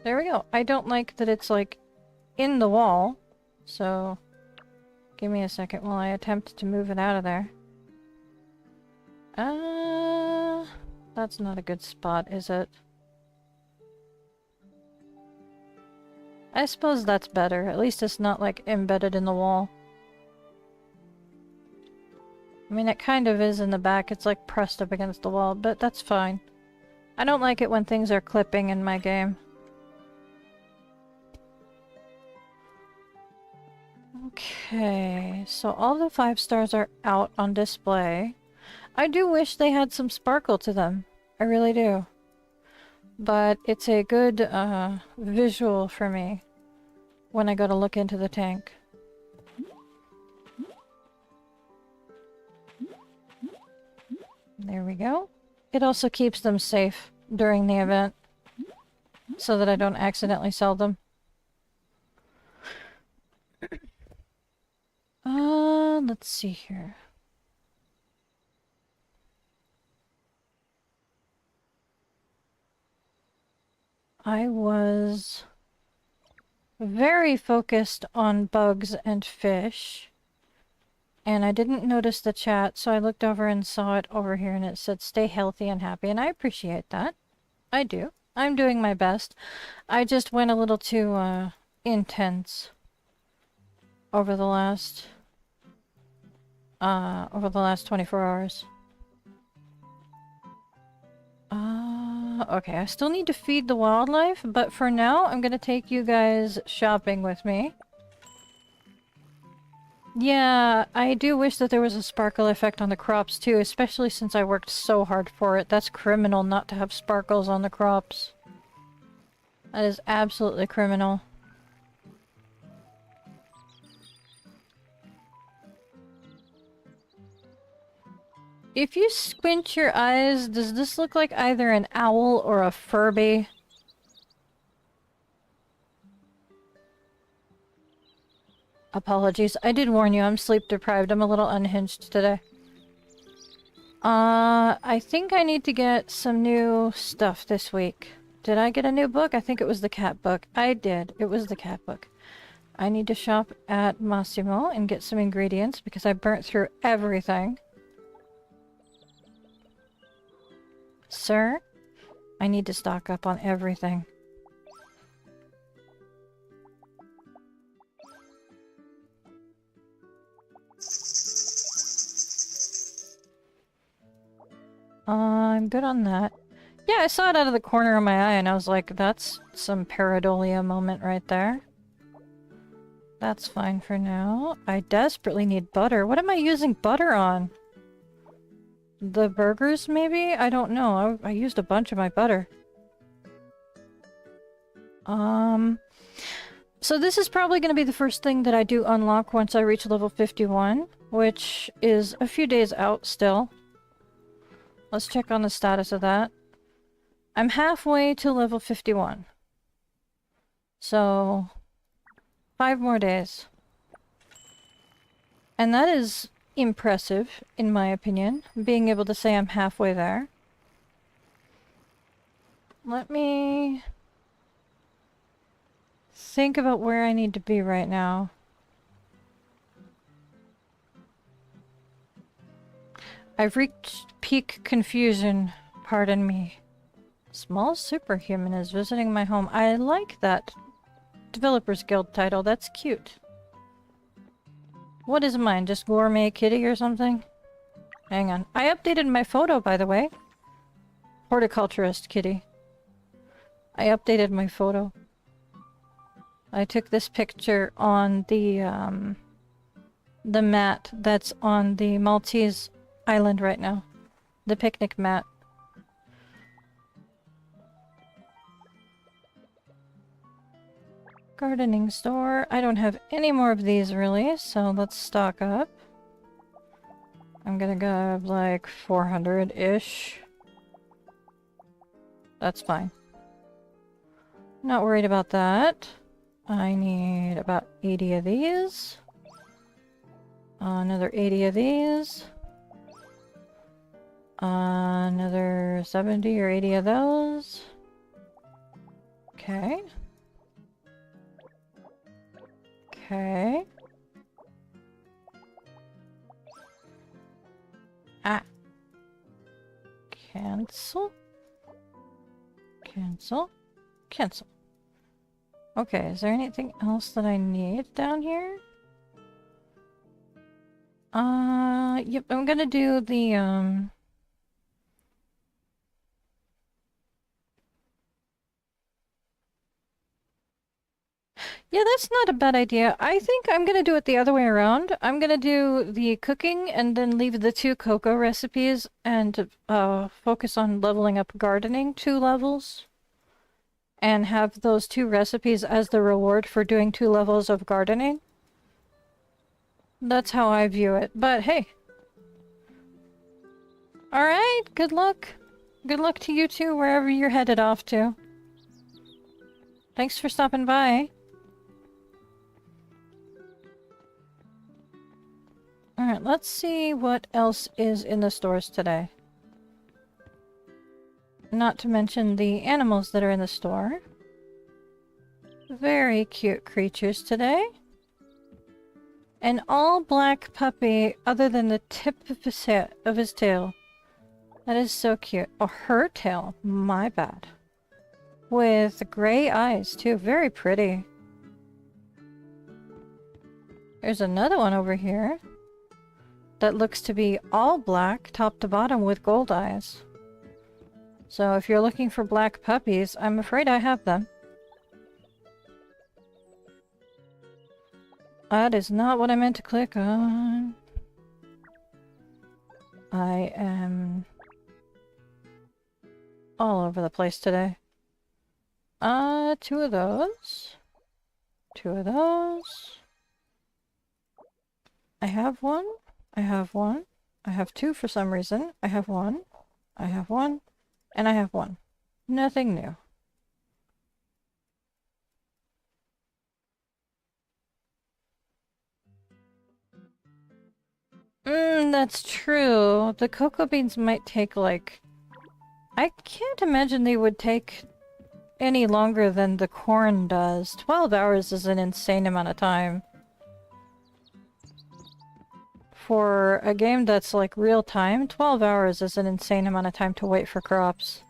[SPEAKER 1] There we go. I don't like that it's like in the wall, so give me a second while I attempt to move it out of there. That's not a good spot, is it? I suppose that's better. At least it's not like embedded in the wall. I mean, it kind of is in the back. It's like pressed up against the wall, but that's fine. I don't like it when things are clipping in my game. Okay, so all the 5 stars are out on display. I do wish they had some sparkle to them. I really do. But it's a good visual for me when I go to look into the tank. There we go. It also keeps them safe during the event so that I don't accidentally sell them. Let's see here. I was very focused on bugs and fish, and I didn't notice the chat, so I looked over and saw it over here, and it said stay healthy and happy, and I appreciate that. I do. I'm doing my best. I just went a little too, intense over the last 24 hours. Okay, I still need to feed the wildlife, but for now, I'm gonna take you guys shopping with me. Yeah, I do wish that there was a sparkle effect on the crops too, especially since I worked so hard for it. That's criminal not to have sparkles on the crops. That is absolutely criminal. If you squint your eyes, does this look like either an owl or a Furby? Apologies. I did warn you, I'm sleep deprived. I'm a little unhinged today. I think I need to get some new stuff this week. Did I get a new book? I think it was the cat book. I did. It was the cat book. I need to shop at Massimo and get some ingredients because I burnt through everything. Sir, I need to stock up on everything. I'm good on that. Yeah, I saw it out of the corner of my eye and I was like, that's some pareidolia moment right there. That's fine for now. I desperately need butter. What am I using butter on? The burgers, maybe? I don't know. I used a bunch of my butter. So this is probably going to be the first thing that I do unlock once I reach level 51, which is a few days out still. Let's check on the status of that. I'm halfway to level 51. So, 5 more days. And that is impressive, in my opinion, being able to say I'm halfway there. Let me think about where I need to be right now. I've reached peak confusion, pardon me. Small superhuman is visiting my home. I like that Developers Guild title, that's cute. What is mine? Just gourmet kitty or something? Hang on. I updated my photo, by the way. Horticulturist kitty. I updated my photo. I took this picture on the mat that's on the Maltese island right now. The picnic mat. Gardening store. I don't have any more of these really, so let's stock up. I'm gonna grab like 400-ish. That's fine. Not worried about that. I need about 80 of these. Another 80 of these. Another 70 or 80 of those. Okay. Okay. Ah. Cancel. Cancel. Cancel. Okay, is there anything else that I need down here? Yep, I'm gonna do the, yeah, that's not a bad idea. I think I'm gonna do it the other way around. I'm gonna do the cooking and then leave the 2 cocoa recipes and focus on leveling up gardening 2 levels. And have those 2 recipes as the reward for doing 2 levels of gardening. That's how I view it, but hey. Alright, good luck. Good luck to you too, wherever you're headed off to. Thanks for stopping by. Alright, let's see what else is in the stores today. Not to mention the animals that are in the store. Very cute creatures today. An all-black puppy other than the tip of his tail. That is so cute. Oh, her tail. My bad. with gray eyes too. Very pretty. There's another one over here that looks to be all black, top to bottom, with gold eyes. So if you're looking for black puppies, I'm afraid I have them. That is not what I meant to click on. I am all over the place today. Two of those. Two of those. I have one. I have one. I have two for some reason. I have one. I have one. And I have one. Nothing new. That's true. The cocoa beans might take like... I can't imagine they would take any longer than the corn does. 12 hours is an insane amount of time. For a game that's like real time, 12 hours is an insane amount of time to wait for crops.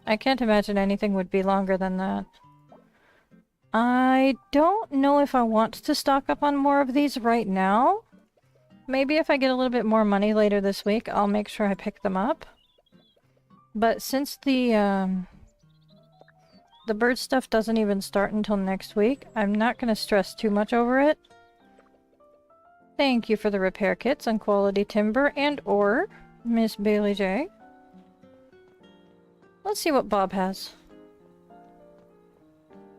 [SPEAKER 1] I can't imagine anything would be longer than that. I don't know if I want to stock up on more of these right now. Maybe if I get a little bit more money later this week, I'll make sure I pick them up. But since the bird stuff doesn't even start until next week, I'm not going to stress too much over it. Thank you for the repair kits on quality timber and ore, Miss Bailey J. Let's see what Bob has.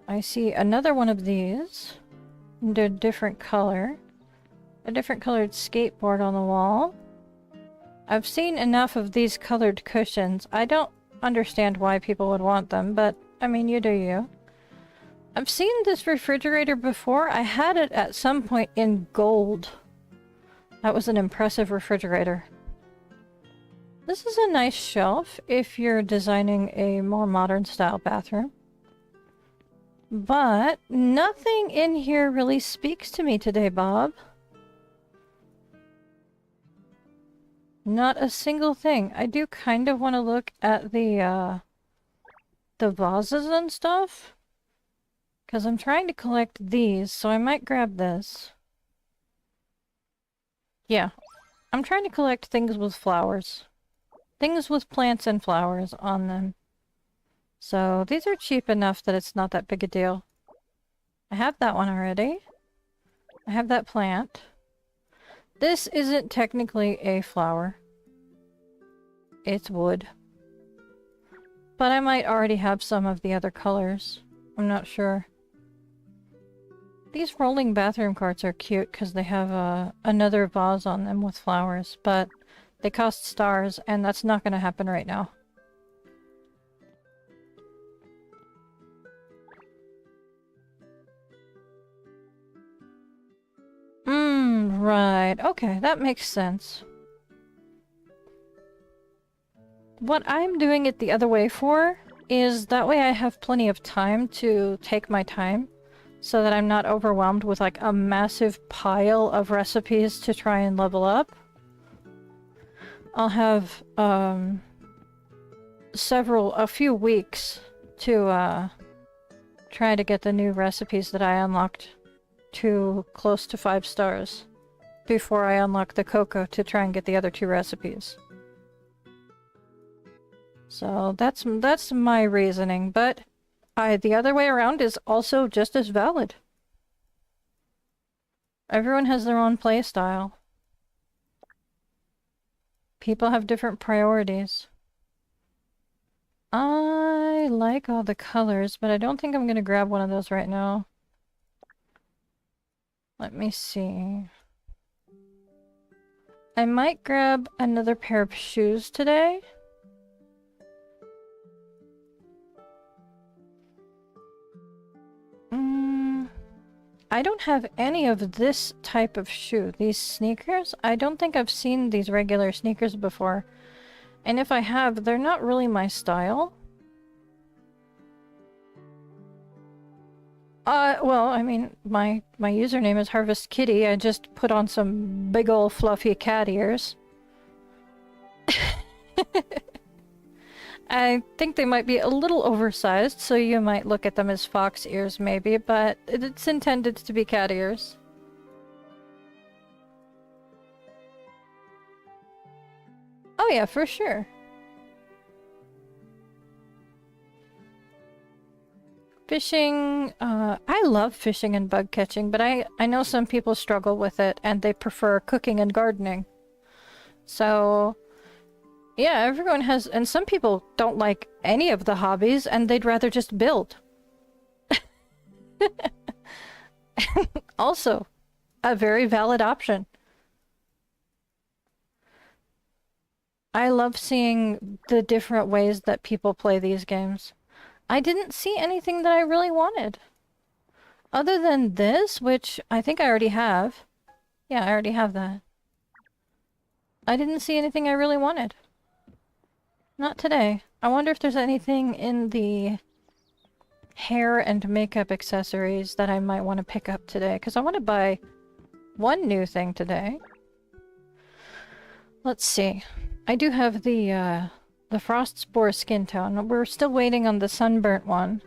[SPEAKER 1] I see another one of these. In a different color. A different colored skateboard on the wall. I've seen enough of these colored cushions. I don't understand why people would want them, but I mean, you do you. I've seen this refrigerator before. I had it at some point in gold. That was an impressive refrigerator. This is a nice shelf if you're designing a more modern style bathroom. But nothing in here really speaks to me today, Bob. Not a single thing. I do kind of want to look at the vases and stuff. Because I'm trying to collect these, so I might grab this. Yeah. I'm trying to collect things with flowers. Things with plants and flowers on them. So these are cheap enough that it's not that big a deal. I have that one already. I have that plant. This isn't technically a flower. It's wood. But I might already have some of the other colors. I'm not sure. These rolling bathroom carts are cute because they have another vase on them with flowers, but they cost stars, and that's not going to happen right now. Right. Okay, that makes sense. What I'm doing it the other way for is that way I have plenty of time to take my time so that I'm not overwhelmed with like a massive pile of recipes to try and level up. I'll have a few weeks to try to get the new recipes that I unlocked to close to 5 stars before I unlock the cocoa to try and get the other 2 recipes. So that's my reasoning, but the other way around is also just as valid. Everyone has their own play style. People have different priorities. I like all the colors, but I don't think I'm gonna grab one of those right now. Let me see. I might grab another pair of shoes today. I don't have any of this type of shoe. These sneakers, I don't think I've seen these regular sneakers before. And if I have, they're not really my style. Well, I mean, my username is Harvest Kitty. I just put on some big ol' fluffy cat ears. I think they might be a little oversized, so you might look at them as fox ears maybe, but it's intended to be cat ears. Oh yeah, for sure. Fishing, I love fishing and bug catching, but I know some people struggle with it and they prefer cooking and gardening. So, yeah, everyone has, and some people don't like any of the hobbies and they'd rather just build. Also, a very valid option. I love seeing the different ways that people play these games. I didn't see anything that I really wanted. Other than this, which I think I already have. Yeah, I already have that. I didn't see anything I really wanted. Not today. I wonder if there's anything in the hair and makeup accessories that I might want to pick up today, because I want to buy one new thing today. Let's see. I do have the Frost Spore skin tone. We're still waiting on the sunburnt one.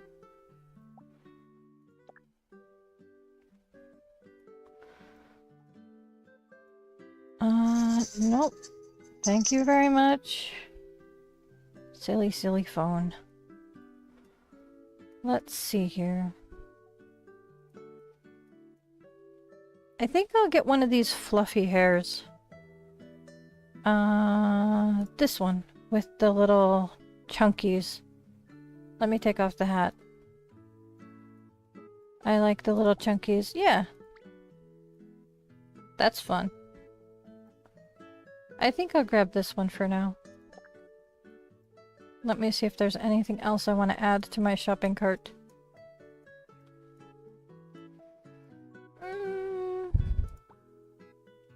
[SPEAKER 1] Nope. Thank you very much. Silly, silly phone. Let's see here. I think I'll get one of these fluffy hairs. This one with the little chunkies. Let me take off the hat. I like the little chunkies. Yeah. That's fun. I think I'll grab this one for now. Let me see if there's anything else I want to add to my shopping cart.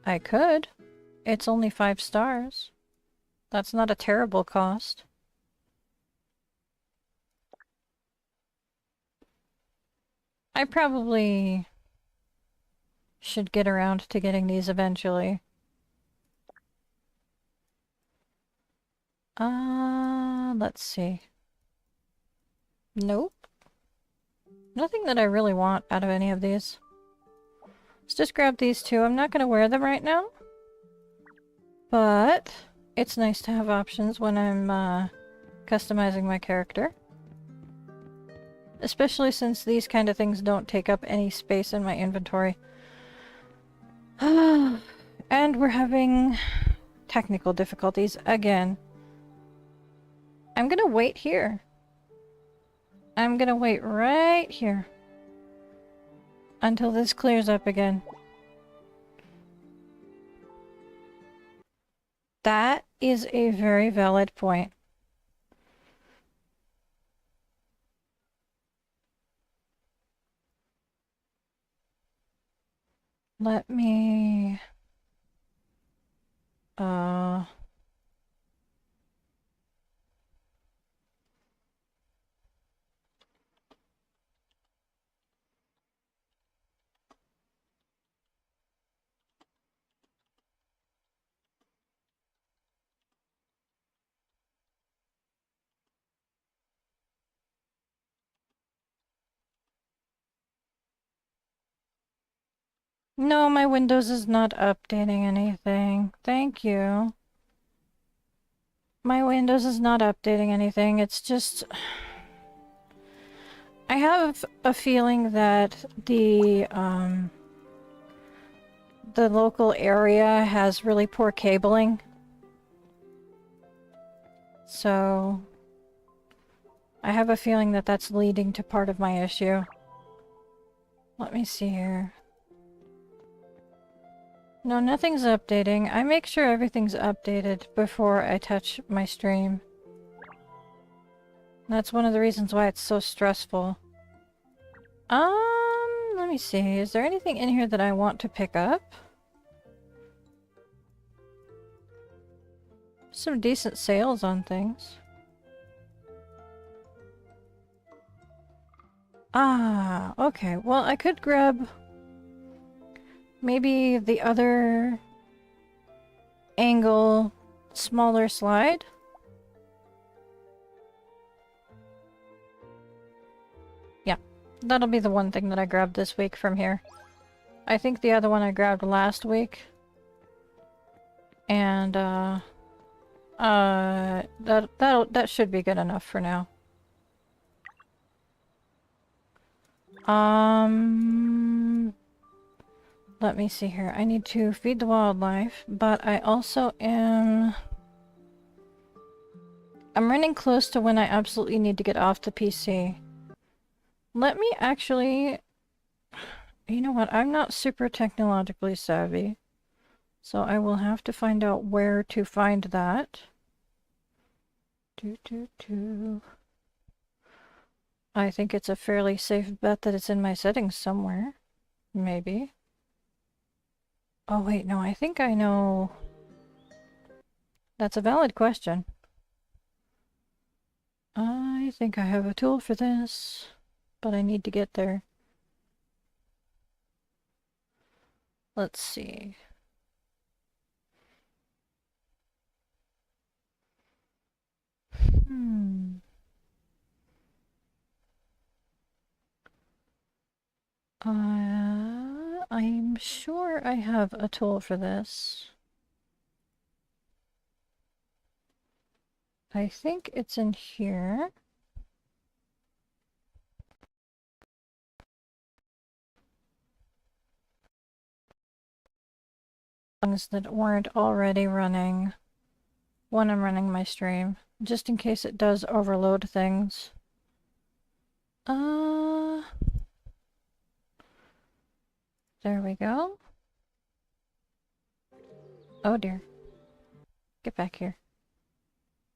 [SPEAKER 1] I could. It's only 5 stars. That's not a terrible cost. I probably should get around to getting these eventually. Let's see. Nope. Nothing that I really want out of any of these. Let's just grab these two. I'm not going to wear them right now. But it's nice to have options when I'm customizing my character. Especially since these kind of things don't take up any space in my inventory. And we're having technical difficulties again. I'm gonna wait here. I'm gonna wait right here until this clears up again. That is a very valid point. Let me... No, my Windows is not updating anything. Thank you. My Windows is not updating anything. It's just... I have a feeling that the local area has really poor cabling. So... I have a feeling that that's leading to part of my issue. Let me see here. No, nothing's updating. I make sure everything's updated before I touch my stream. That's one of the reasons why it's so stressful. Let me see. Is there anything in here that I want to pick up? Some decent sales on things. Ah, okay. Well, I could grab maybe the other angle smaller slide. That'll be the one thing that I grabbed this week from here. I think the other one I grabbed last week. And, that should be good enough for now. Let me see here. I need to feed the wildlife, but I also am... I'm running close to when I absolutely need to get off the PC. Let me actually... You know what? I'm not super technologically savvy. So I will have to find out where to find that. I think it's a fairly safe bet that it's in my settings somewhere. Maybe. Oh wait, no, I think I know... That's a valid question. I think I have a tool for this, but I need to get there. Let's see. I'm sure I have a tool for this. I think it's in here. Things that weren't already running when I'm running my stream, just in case it does overload things. There we go. Oh dear. Get back here.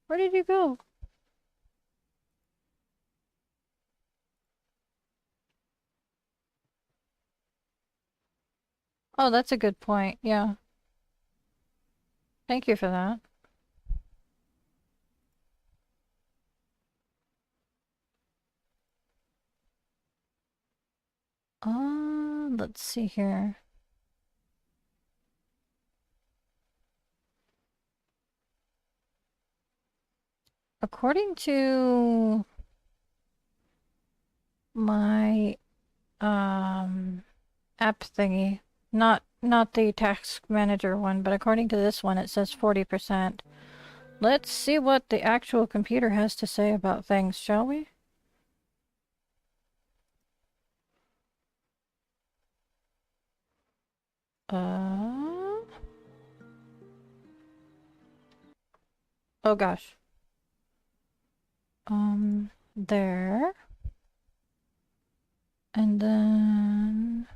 [SPEAKER 1] Where did you go? Oh, that's a good point, yeah. Thank you for that. Let's see here. According to my app thingy, not the task manager one, but according to this one it says 40%. Let's see what the actual computer has to say about things, shall we? Oh gosh. There. And then...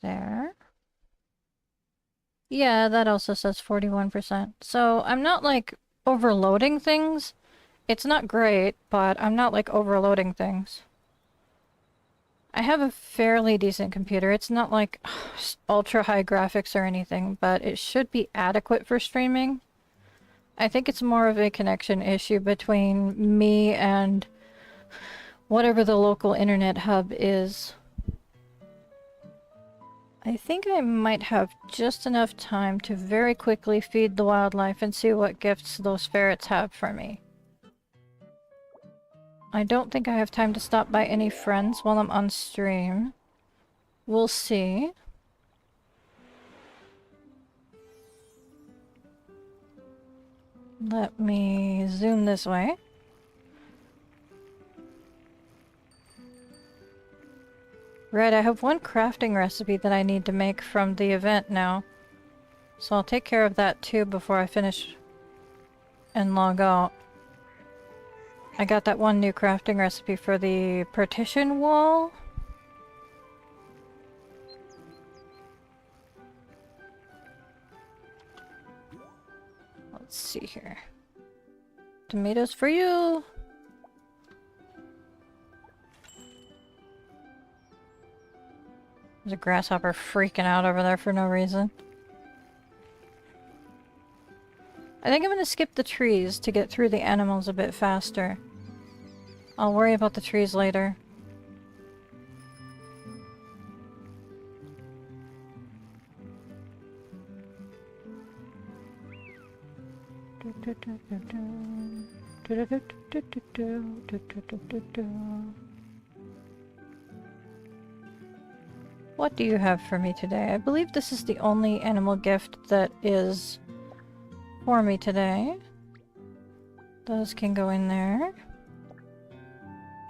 [SPEAKER 1] There. Yeah, that also says 41%. So I'm not like overloading things. It's not great, but I'm not like overloading things. I have a fairly decent computer. It's not like ultra high graphics or anything, but it should be adequate for streaming. I think it's more of a connection issue between me and whatever the local internet hub is. I think I might have just enough time to very quickly feed the wildlife and see what gifts those ferrets have for me. I don't think I have time to stop by any friends while I'm on stream. We'll see. Let me zoom this way. Right, I have one crafting recipe that I need to make from the event now. So I'll take care of that too before I finish and log out. I got that one new crafting recipe for the partition wall. Let's see here. Tomatoes for you! There's a grasshopper freaking out over there for no reason. I think I'm gonna skip the trees to get through the animals a bit faster. I'll worry about the trees later. What do you have for me today? I believe this is the only animal gift that is for me today. Those can go in there.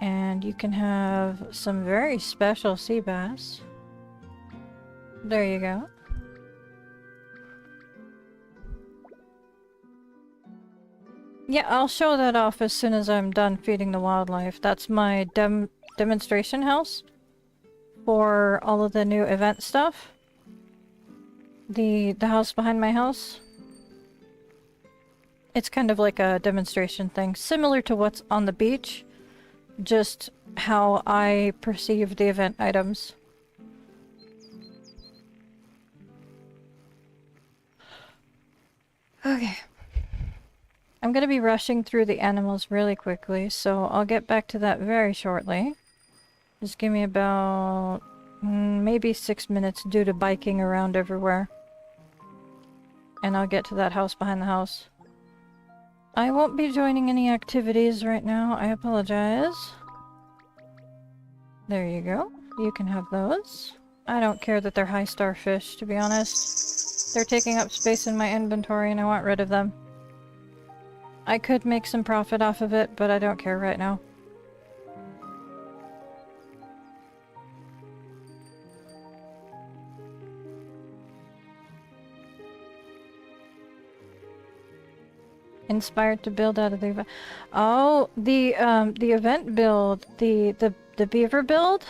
[SPEAKER 1] And you can have some very special sea bass. There you go. Yeah, I'll show that off as soon as I'm done feeding the wildlife. That's my demonstration house for all of the new event stuff. The house behind my house. It's kind of like a demonstration thing, similar to what's on the beach, just how I perceive the event items. Okay. I'm gonna be rushing through the animals really quickly, so I'll get back to that very shortly. Just give me about maybe 6 minutes due to biking around everywhere. And I'll get to that house behind the house. I won't be joining any activities right now, I apologize. There you go. You can have those. I don't care that they're high star fish, to be honest. They're taking up space in my inventory and I want rid of them. I could make some profit off of it, but I don't care right now. Inspired to build out of the event. Oh, the event build, the beaver build.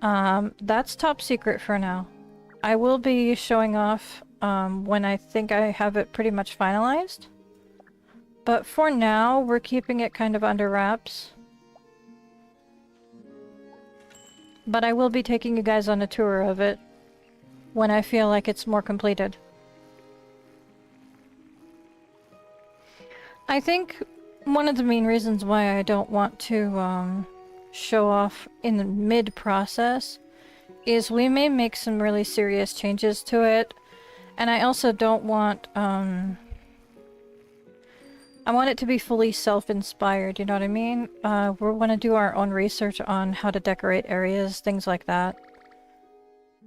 [SPEAKER 1] That's top secret for now. I will be showing off when I think I have it pretty much finalized. But for now, we're keeping it kind of under wraps. But I will be taking you guys on a tour of it when I feel like it's more completed. I think one of the main reasons why I don't want to show off in the mid-process is we may make some really serious changes to it, and I also don't want I want it to be fully self-inspired, you know what I mean? We want to do our own research on how to decorate areas, things like that.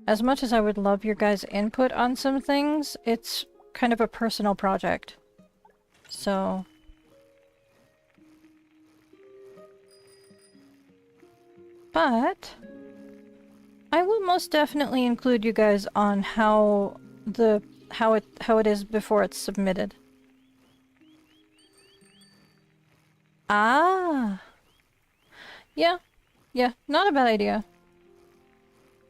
[SPEAKER 1] As much as I would love your guys' input on some things, it's kind of a personal project. So... But... I will most definitely include you guys on how it is before it's submitted. Ah! Yeah, not a bad idea.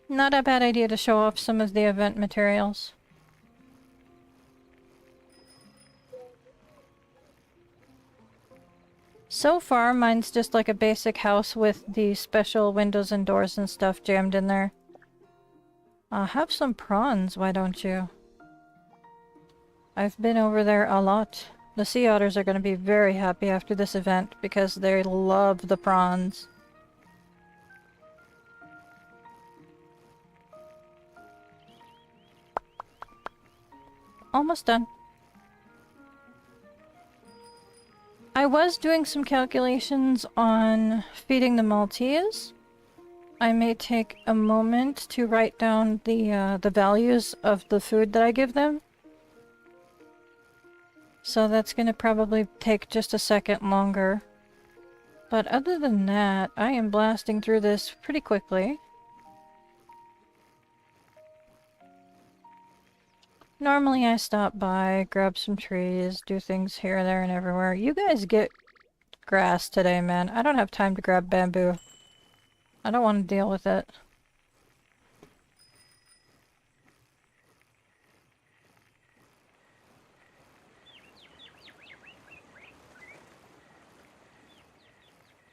[SPEAKER 1] Not a bad idea to show off some of the event materials. So far, mine's just like a basic house with the special windows and doors and stuff jammed in there. Have some prawns, why don't you? I've been over there a lot. The sea otters are going to be very happy after this event because they love the prawns. Almost done. I was doing some calculations on feeding the Maltese. I may take a moment to write down the values of the food that I give them. So that's gonna probably take just a second longer. But other than that, I am blasting through this pretty quickly. Normally I stop by, grab some trees, do things here, there, and everywhere. You guys get grass today, man. I don't have time to grab bamboo. I don't want to deal with it.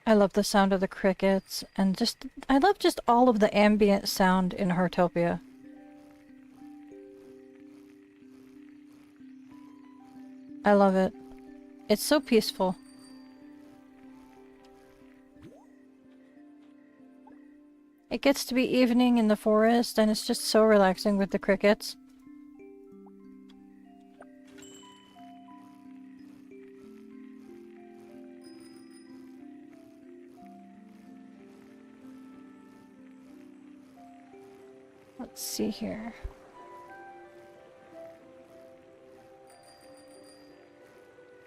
[SPEAKER 1] I love the sound of the crickets, and I love just all of the ambient sound in Heartopia. I love it. It's so peaceful. It gets to be evening in the forest, and it's just so relaxing with the crickets. Let's see here.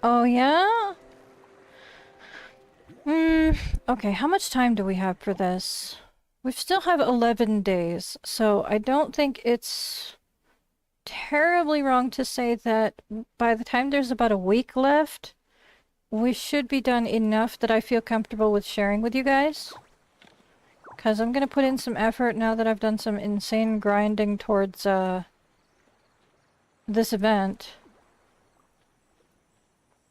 [SPEAKER 1] Oh, yeah? Okay, how much time do we have for this? We still have 11 days, so I don't think it's terribly wrong to say that by the time there's about a week left, we should be done enough that I feel comfortable with sharing with you guys. Because I'm going to put in some effort now that I've done some insane grinding towards this event.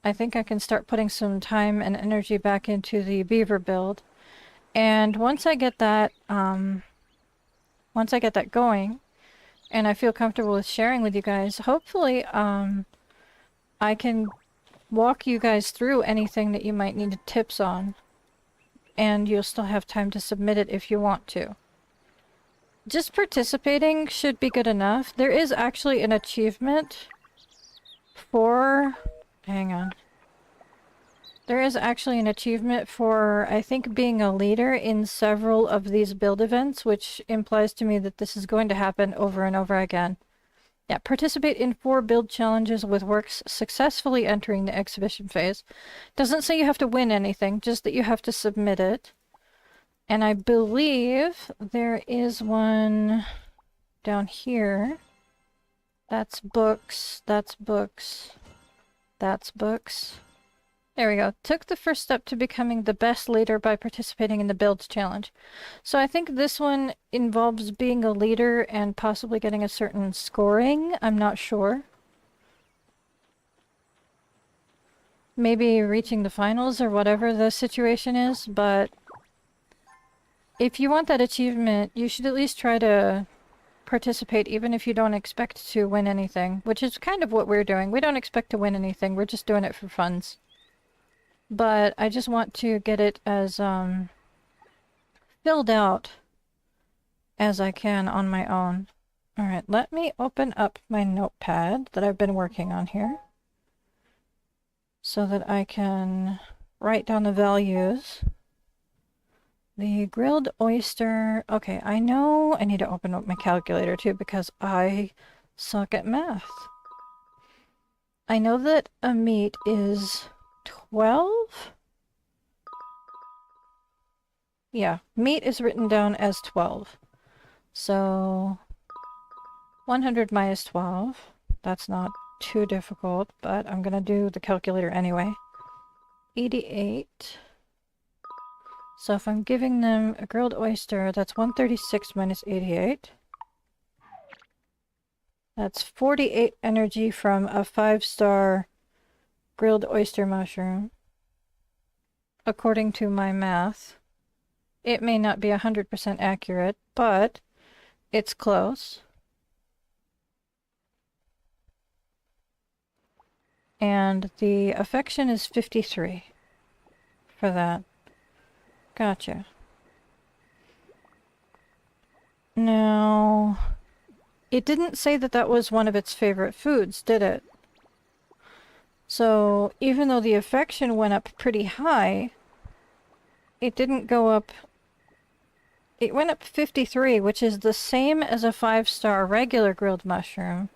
[SPEAKER 1] I think I can start putting some time and energy back into the beaver build. And once I get that going, and I feel comfortable with sharing with you guys, hopefully I can walk you guys through anything that you might need tips on. And you'll still have time to submit it if you want to. Just participating should be good enough. There is actually an achievement for... Hang on. There is actually an achievement for, I think, being a leader in several of these build events, which implies to me that this is going to happen over and over again. Yeah, participate in 4 build challenges with works successfully entering the exhibition phase. Doesn't say you have to win anything, just that you have to submit it. And I believe there is one down here. That's books, that's books, that's books. There we go. Took the first step to becoming the best leader by participating in the builds challenge. So I think this one involves being a leader and possibly getting a certain scoring. I'm not sure. Maybe reaching the finals or whatever the situation is, but if you want that achievement, you should at least try to participate even if you don't expect to win anything, which is kind of what we're doing. We don't expect to win anything, we're just doing it for funs. But I just want to get it as filled out as I can on my own. Alright, let me open up my notepad that I've been working on here so that I can write down the values. The grilled oyster... Okay, I know I need to open up my calculator too because I suck at math. I know that a meat is 12? Yeah, meat is written down as 12. So 100 minus 12. That's not too difficult, but I'm gonna do the calculator anyway. 88. So if I'm giving them a grilled oyster, that's 136 minus 88. That's 48 energy from a 5-star grilled oyster mushroom. According to my math. It may not be 100% accurate, but it's close. And the affection is 53 for that. Gotcha. Now, it didn't say that that was one of its favorite foods, did it? So, even though the affection went up pretty high, it didn't go up... It went up 53, which is the same as a 5-star regular grilled mushroom.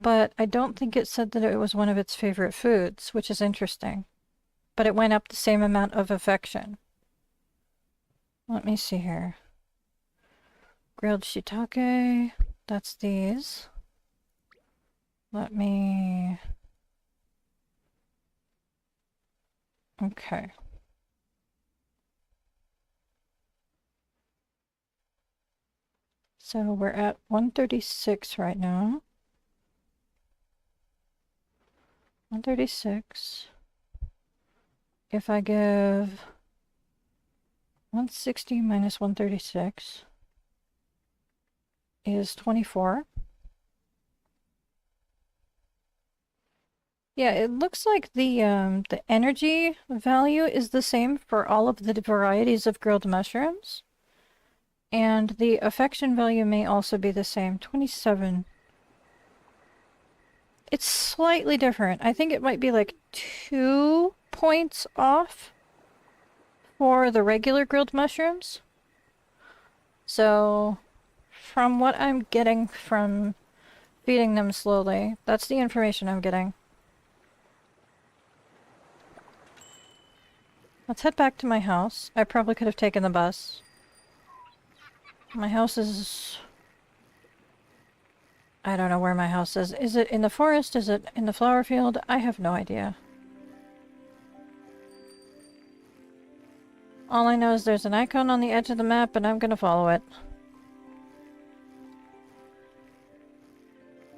[SPEAKER 1] But I don't think it said that it was one of its favorite foods, which is interesting. But it went up the same amount of affection. Let me see here. Grilled shiitake. That's these. Let me... Okay. So we're at 136 right now. 136. If I give 160 minus 136 is 24. Yeah, it looks like the energy value is the same for all of the varieties of grilled mushrooms. And the affection value may also be the same, 27. It's slightly different. I think it might be like 2 points off for the regular grilled mushrooms. So, from what I'm getting from feeding them slowly, that's the information I'm getting. Let's head back to my house. I probably could have taken the bus. My house is... I don't know where my house is. Is it in the forest? Is it in the flower field? I have no idea. All I know is there's an icon on the edge of the map and I'm gonna follow it.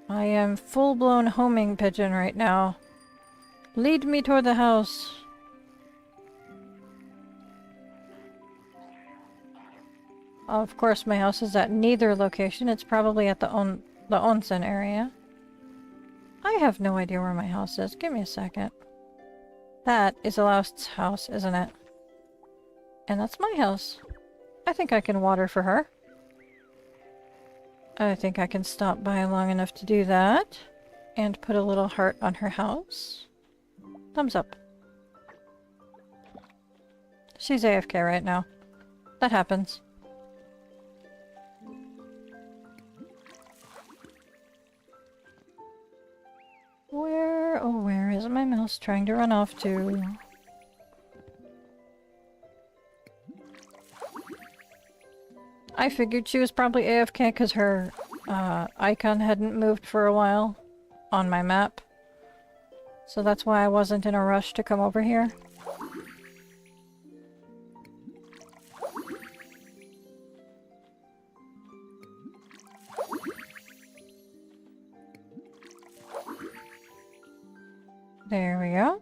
[SPEAKER 1] I am full-blown homing pigeon right now. Lead me toward the house. Of course, my house is at neither location. It's probably at the onsen area. I have no idea where my house is. Give me a second. That is Aloust's house, isn't it? And that's my house. I think I can water for her. I think I can stop by long enough to do that. And put a little heart on her house. Thumbs up. She's AFK right now. That happens. Where is my mouse trying to run off to? I figured she was probably AFK because her icon hadn't moved for a while on my map. So that's why I wasn't in a rush to come over here. There we go.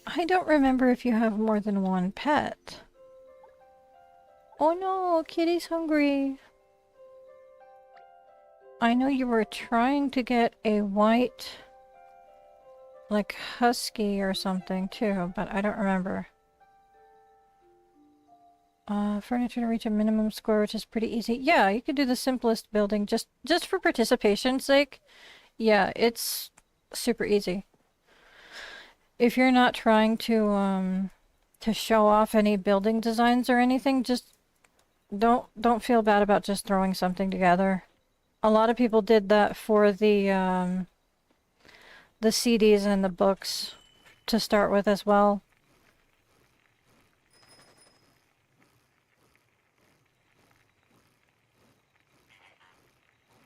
[SPEAKER 1] I don't remember if you have more than one pet. Oh no, Kitty's hungry. I know you were trying to get a white, like, husky or something too, but I don't remember. Furniture to reach a minimum score, which is pretty easy. Yeah, you could do the simplest building just for participation's sake. Yeah, it's super easy. If you're not trying to show off any building designs or anything, just don't feel bad about just throwing something together. A lot of people did that for the CDs and the books to start with as well.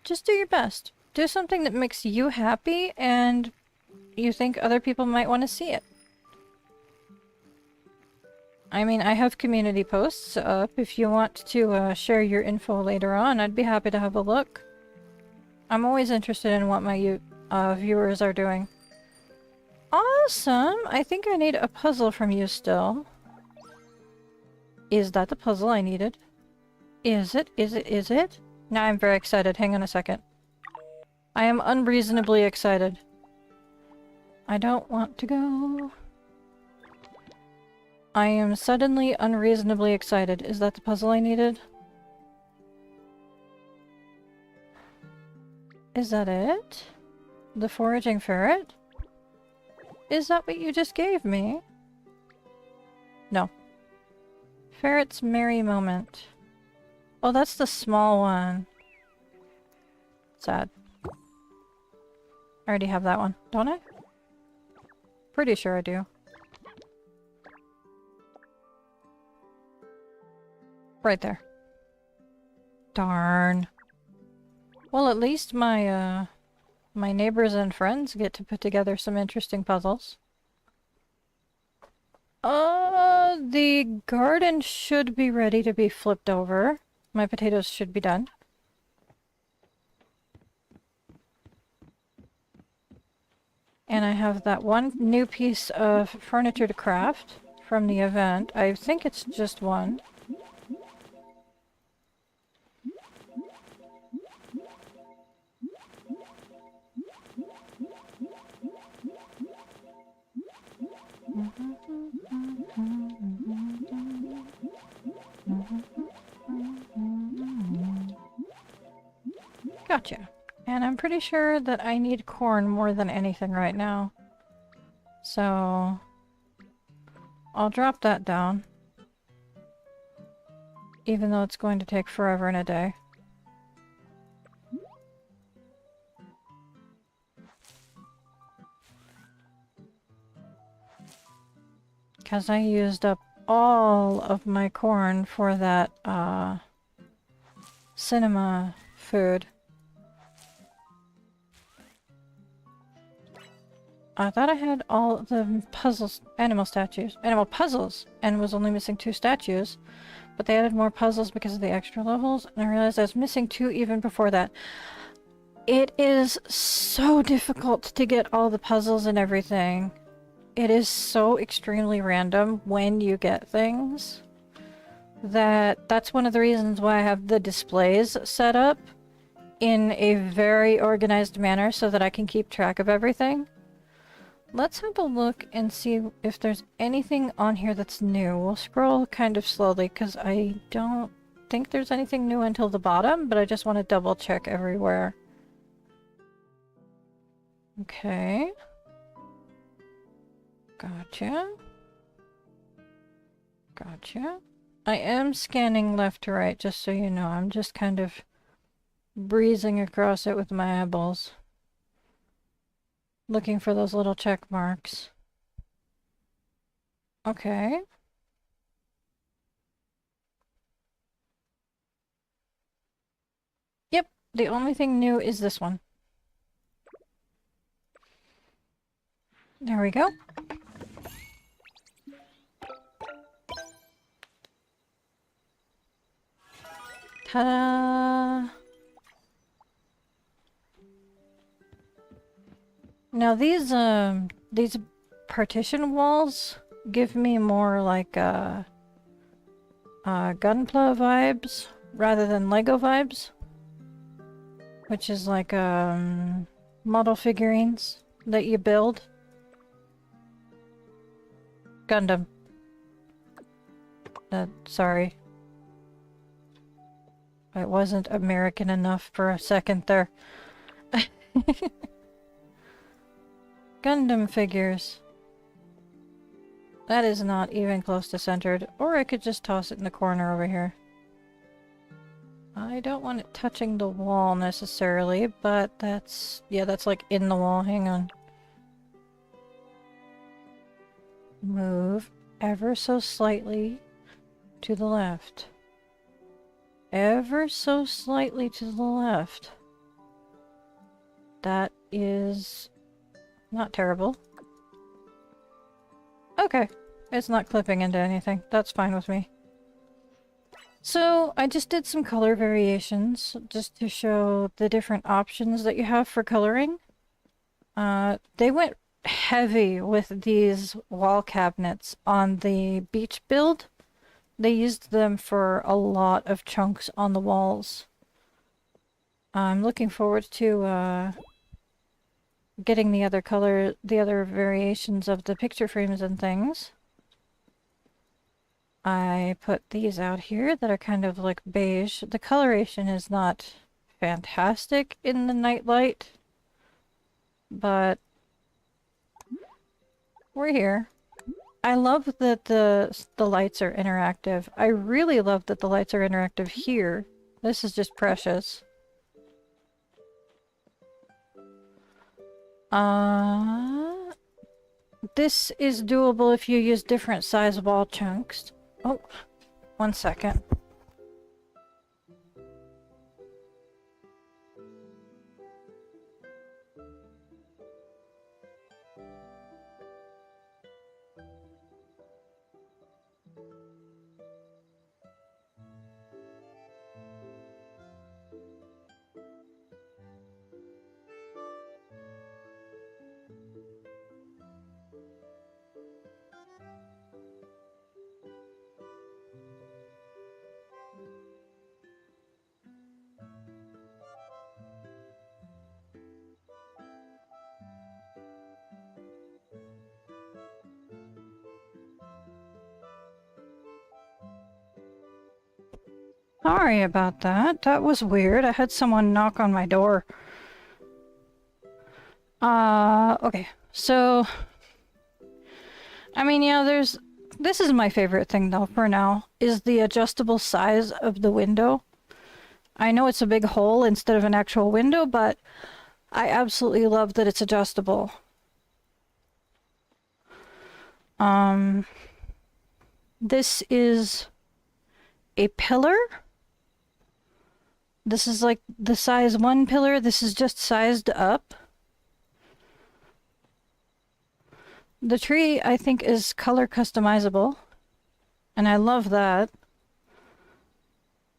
[SPEAKER 1] Just do your best. Do something that makes you happy and you think other people might want to see it. I mean, I have community posts up. If you want to share your info later on, I'd be happy to have a look. I'm always interested in what my viewers are doing. Awesome! I think I need a puzzle from you still. Is that the puzzle I needed? Is it? Is it? Is it? Now I'm very excited. Hang on a second. I am unreasonably excited. I don't want to go. I am suddenly unreasonably excited. Is that the puzzle I needed? Is that it? The foraging ferret? Is that what you just gave me? No. Ferret's merry moment. Oh, that's the small one. Sad. I already have that one, don't I? Pretty sure I do. Right there. Darn. Well, at least my, my neighbors and friends get to put together some interesting puzzles. The garden should be ready to be flipped over. My potatoes should be done. And I have that one new piece of furniture to craft from the event. I think it's just one. Gotcha. And I'm pretty sure that I need corn more than anything right now. So I'll drop that down. Even though it's going to take forever and a day. Because I used up all of my corn for that, cinema food. I thought I had all the puzzles, animal puzzles, and was only missing 2 statues. But they added more puzzles because of the extra levels, and I realized I was missing 2 even before that. It is so difficult to get all the puzzles and everything. It is so extremely random when you get things that's one of the reasons why I have the displays set up in a very organized manner so that I can keep track of everything. Let's have a look and see if there's anything on here that's new. We'll scroll kind of slowly because I don't think there's anything new until the bottom, but I just want to double check everywhere. Okay. Gotcha. Gotcha. I am scanning left to right, just so you know. I'm just kind of breezing across it with my eyeballs. Looking for those little check marks. Okay. Yep, the only thing new is this one. There we go. Ta-da! Now these partition walls give me more like Gunpla vibes rather than Lego vibes, which is like model figurines that you build. Gundam. Sorry. I wasn't American enough for a second there. Gundam figures. That is not even close to centered. Or I could just toss it in the corner over here. I don't want it touching the wall necessarily, but that's... yeah, that's like in the wall. Hang on. Move ever so slightly to the left. Ever so slightly to the left. That is not terrible. Okay, it's not clipping into anything. That's fine with me. So, I just did some color variations just to show the different options that you have for coloring. They went heavy with these wall cabinets on the beach build. They used them for a lot of chunks on the walls. I'm looking forward to getting the other variations of the picture frames and things. I put these out here that are kind of like beige. The coloration is not fantastic in the night light, but we're here. I love that the lights are interactive. I really love that the lights are interactive here. This is just precious. This is doable if you use different size wall chunks. Oh, 1 second. Sorry about that. That was weird. I had someone knock on my door. Okay. So, I mean, yeah, this is my favorite thing though for now, is the adjustable size of the window. I know it's a big hole instead of an actual window, but I absolutely love that it's adjustable. This is a pillar. This is like the size 1 pillar. This is just sized up. The tree, I think, is color customizable, and I love that.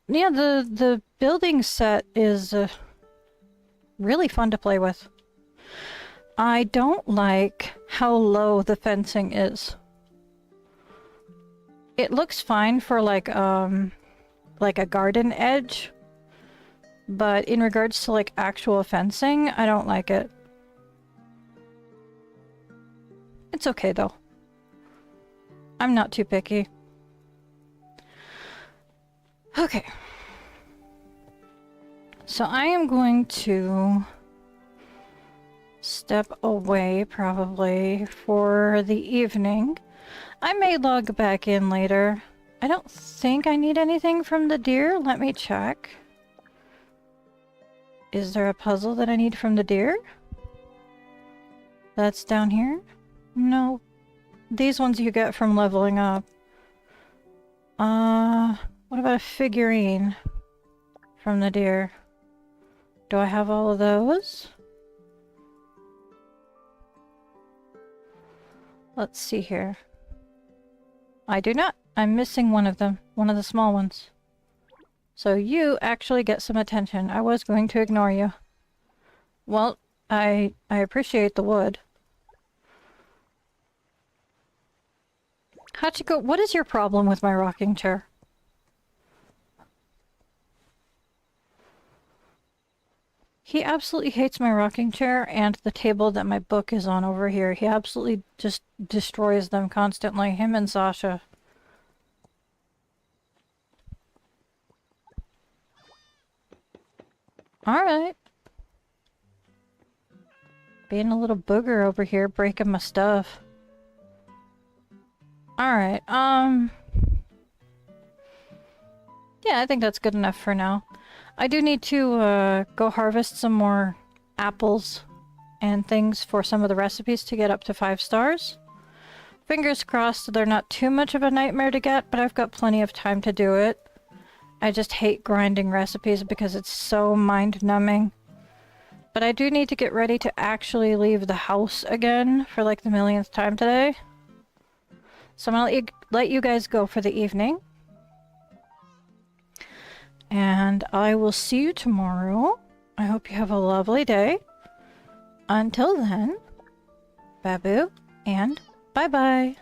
[SPEAKER 1] Yeah, the building set is really fun to play with. I don't like how low the fencing is. It looks fine for like a garden edge, but in regards to like actual fencing, I don't like it. It's okay though. I'm not too picky. Okay. So I am going to step away probably for the evening. I may log back in later. I don't think I need anything from the deer. Let me check. Is there a puzzle that I need from the deer? That's down here? No. These ones you get from leveling up. What about a figurine from the deer? Do I have all of those? Let's see here. I do not. I'm missing one of them. One of the small ones. So you actually get some attention. I was going to ignore you. Well, I appreciate the wood. Hachiko, what is your problem with my rocking chair? He absolutely hates my rocking chair and the table that my book is on over here. He absolutely just destroys them constantly, him and Sasha. Alright. Being a little booger over here, breaking my stuff. Alright, yeah, I think that's good enough for now. I do need to go harvest some more apples and things for some of the recipes to get up to 5 stars. Fingers crossed they're not too much of a nightmare to get, but I've got plenty of time to do it. I just hate grinding recipes because it's so mind-numbing. But I do need to get ready to actually leave the house again for like the millionth time today. So I'm gonna let you guys go for the evening. And I will see you tomorrow. I hope you have a lovely day. Until then, Babu and bye-bye.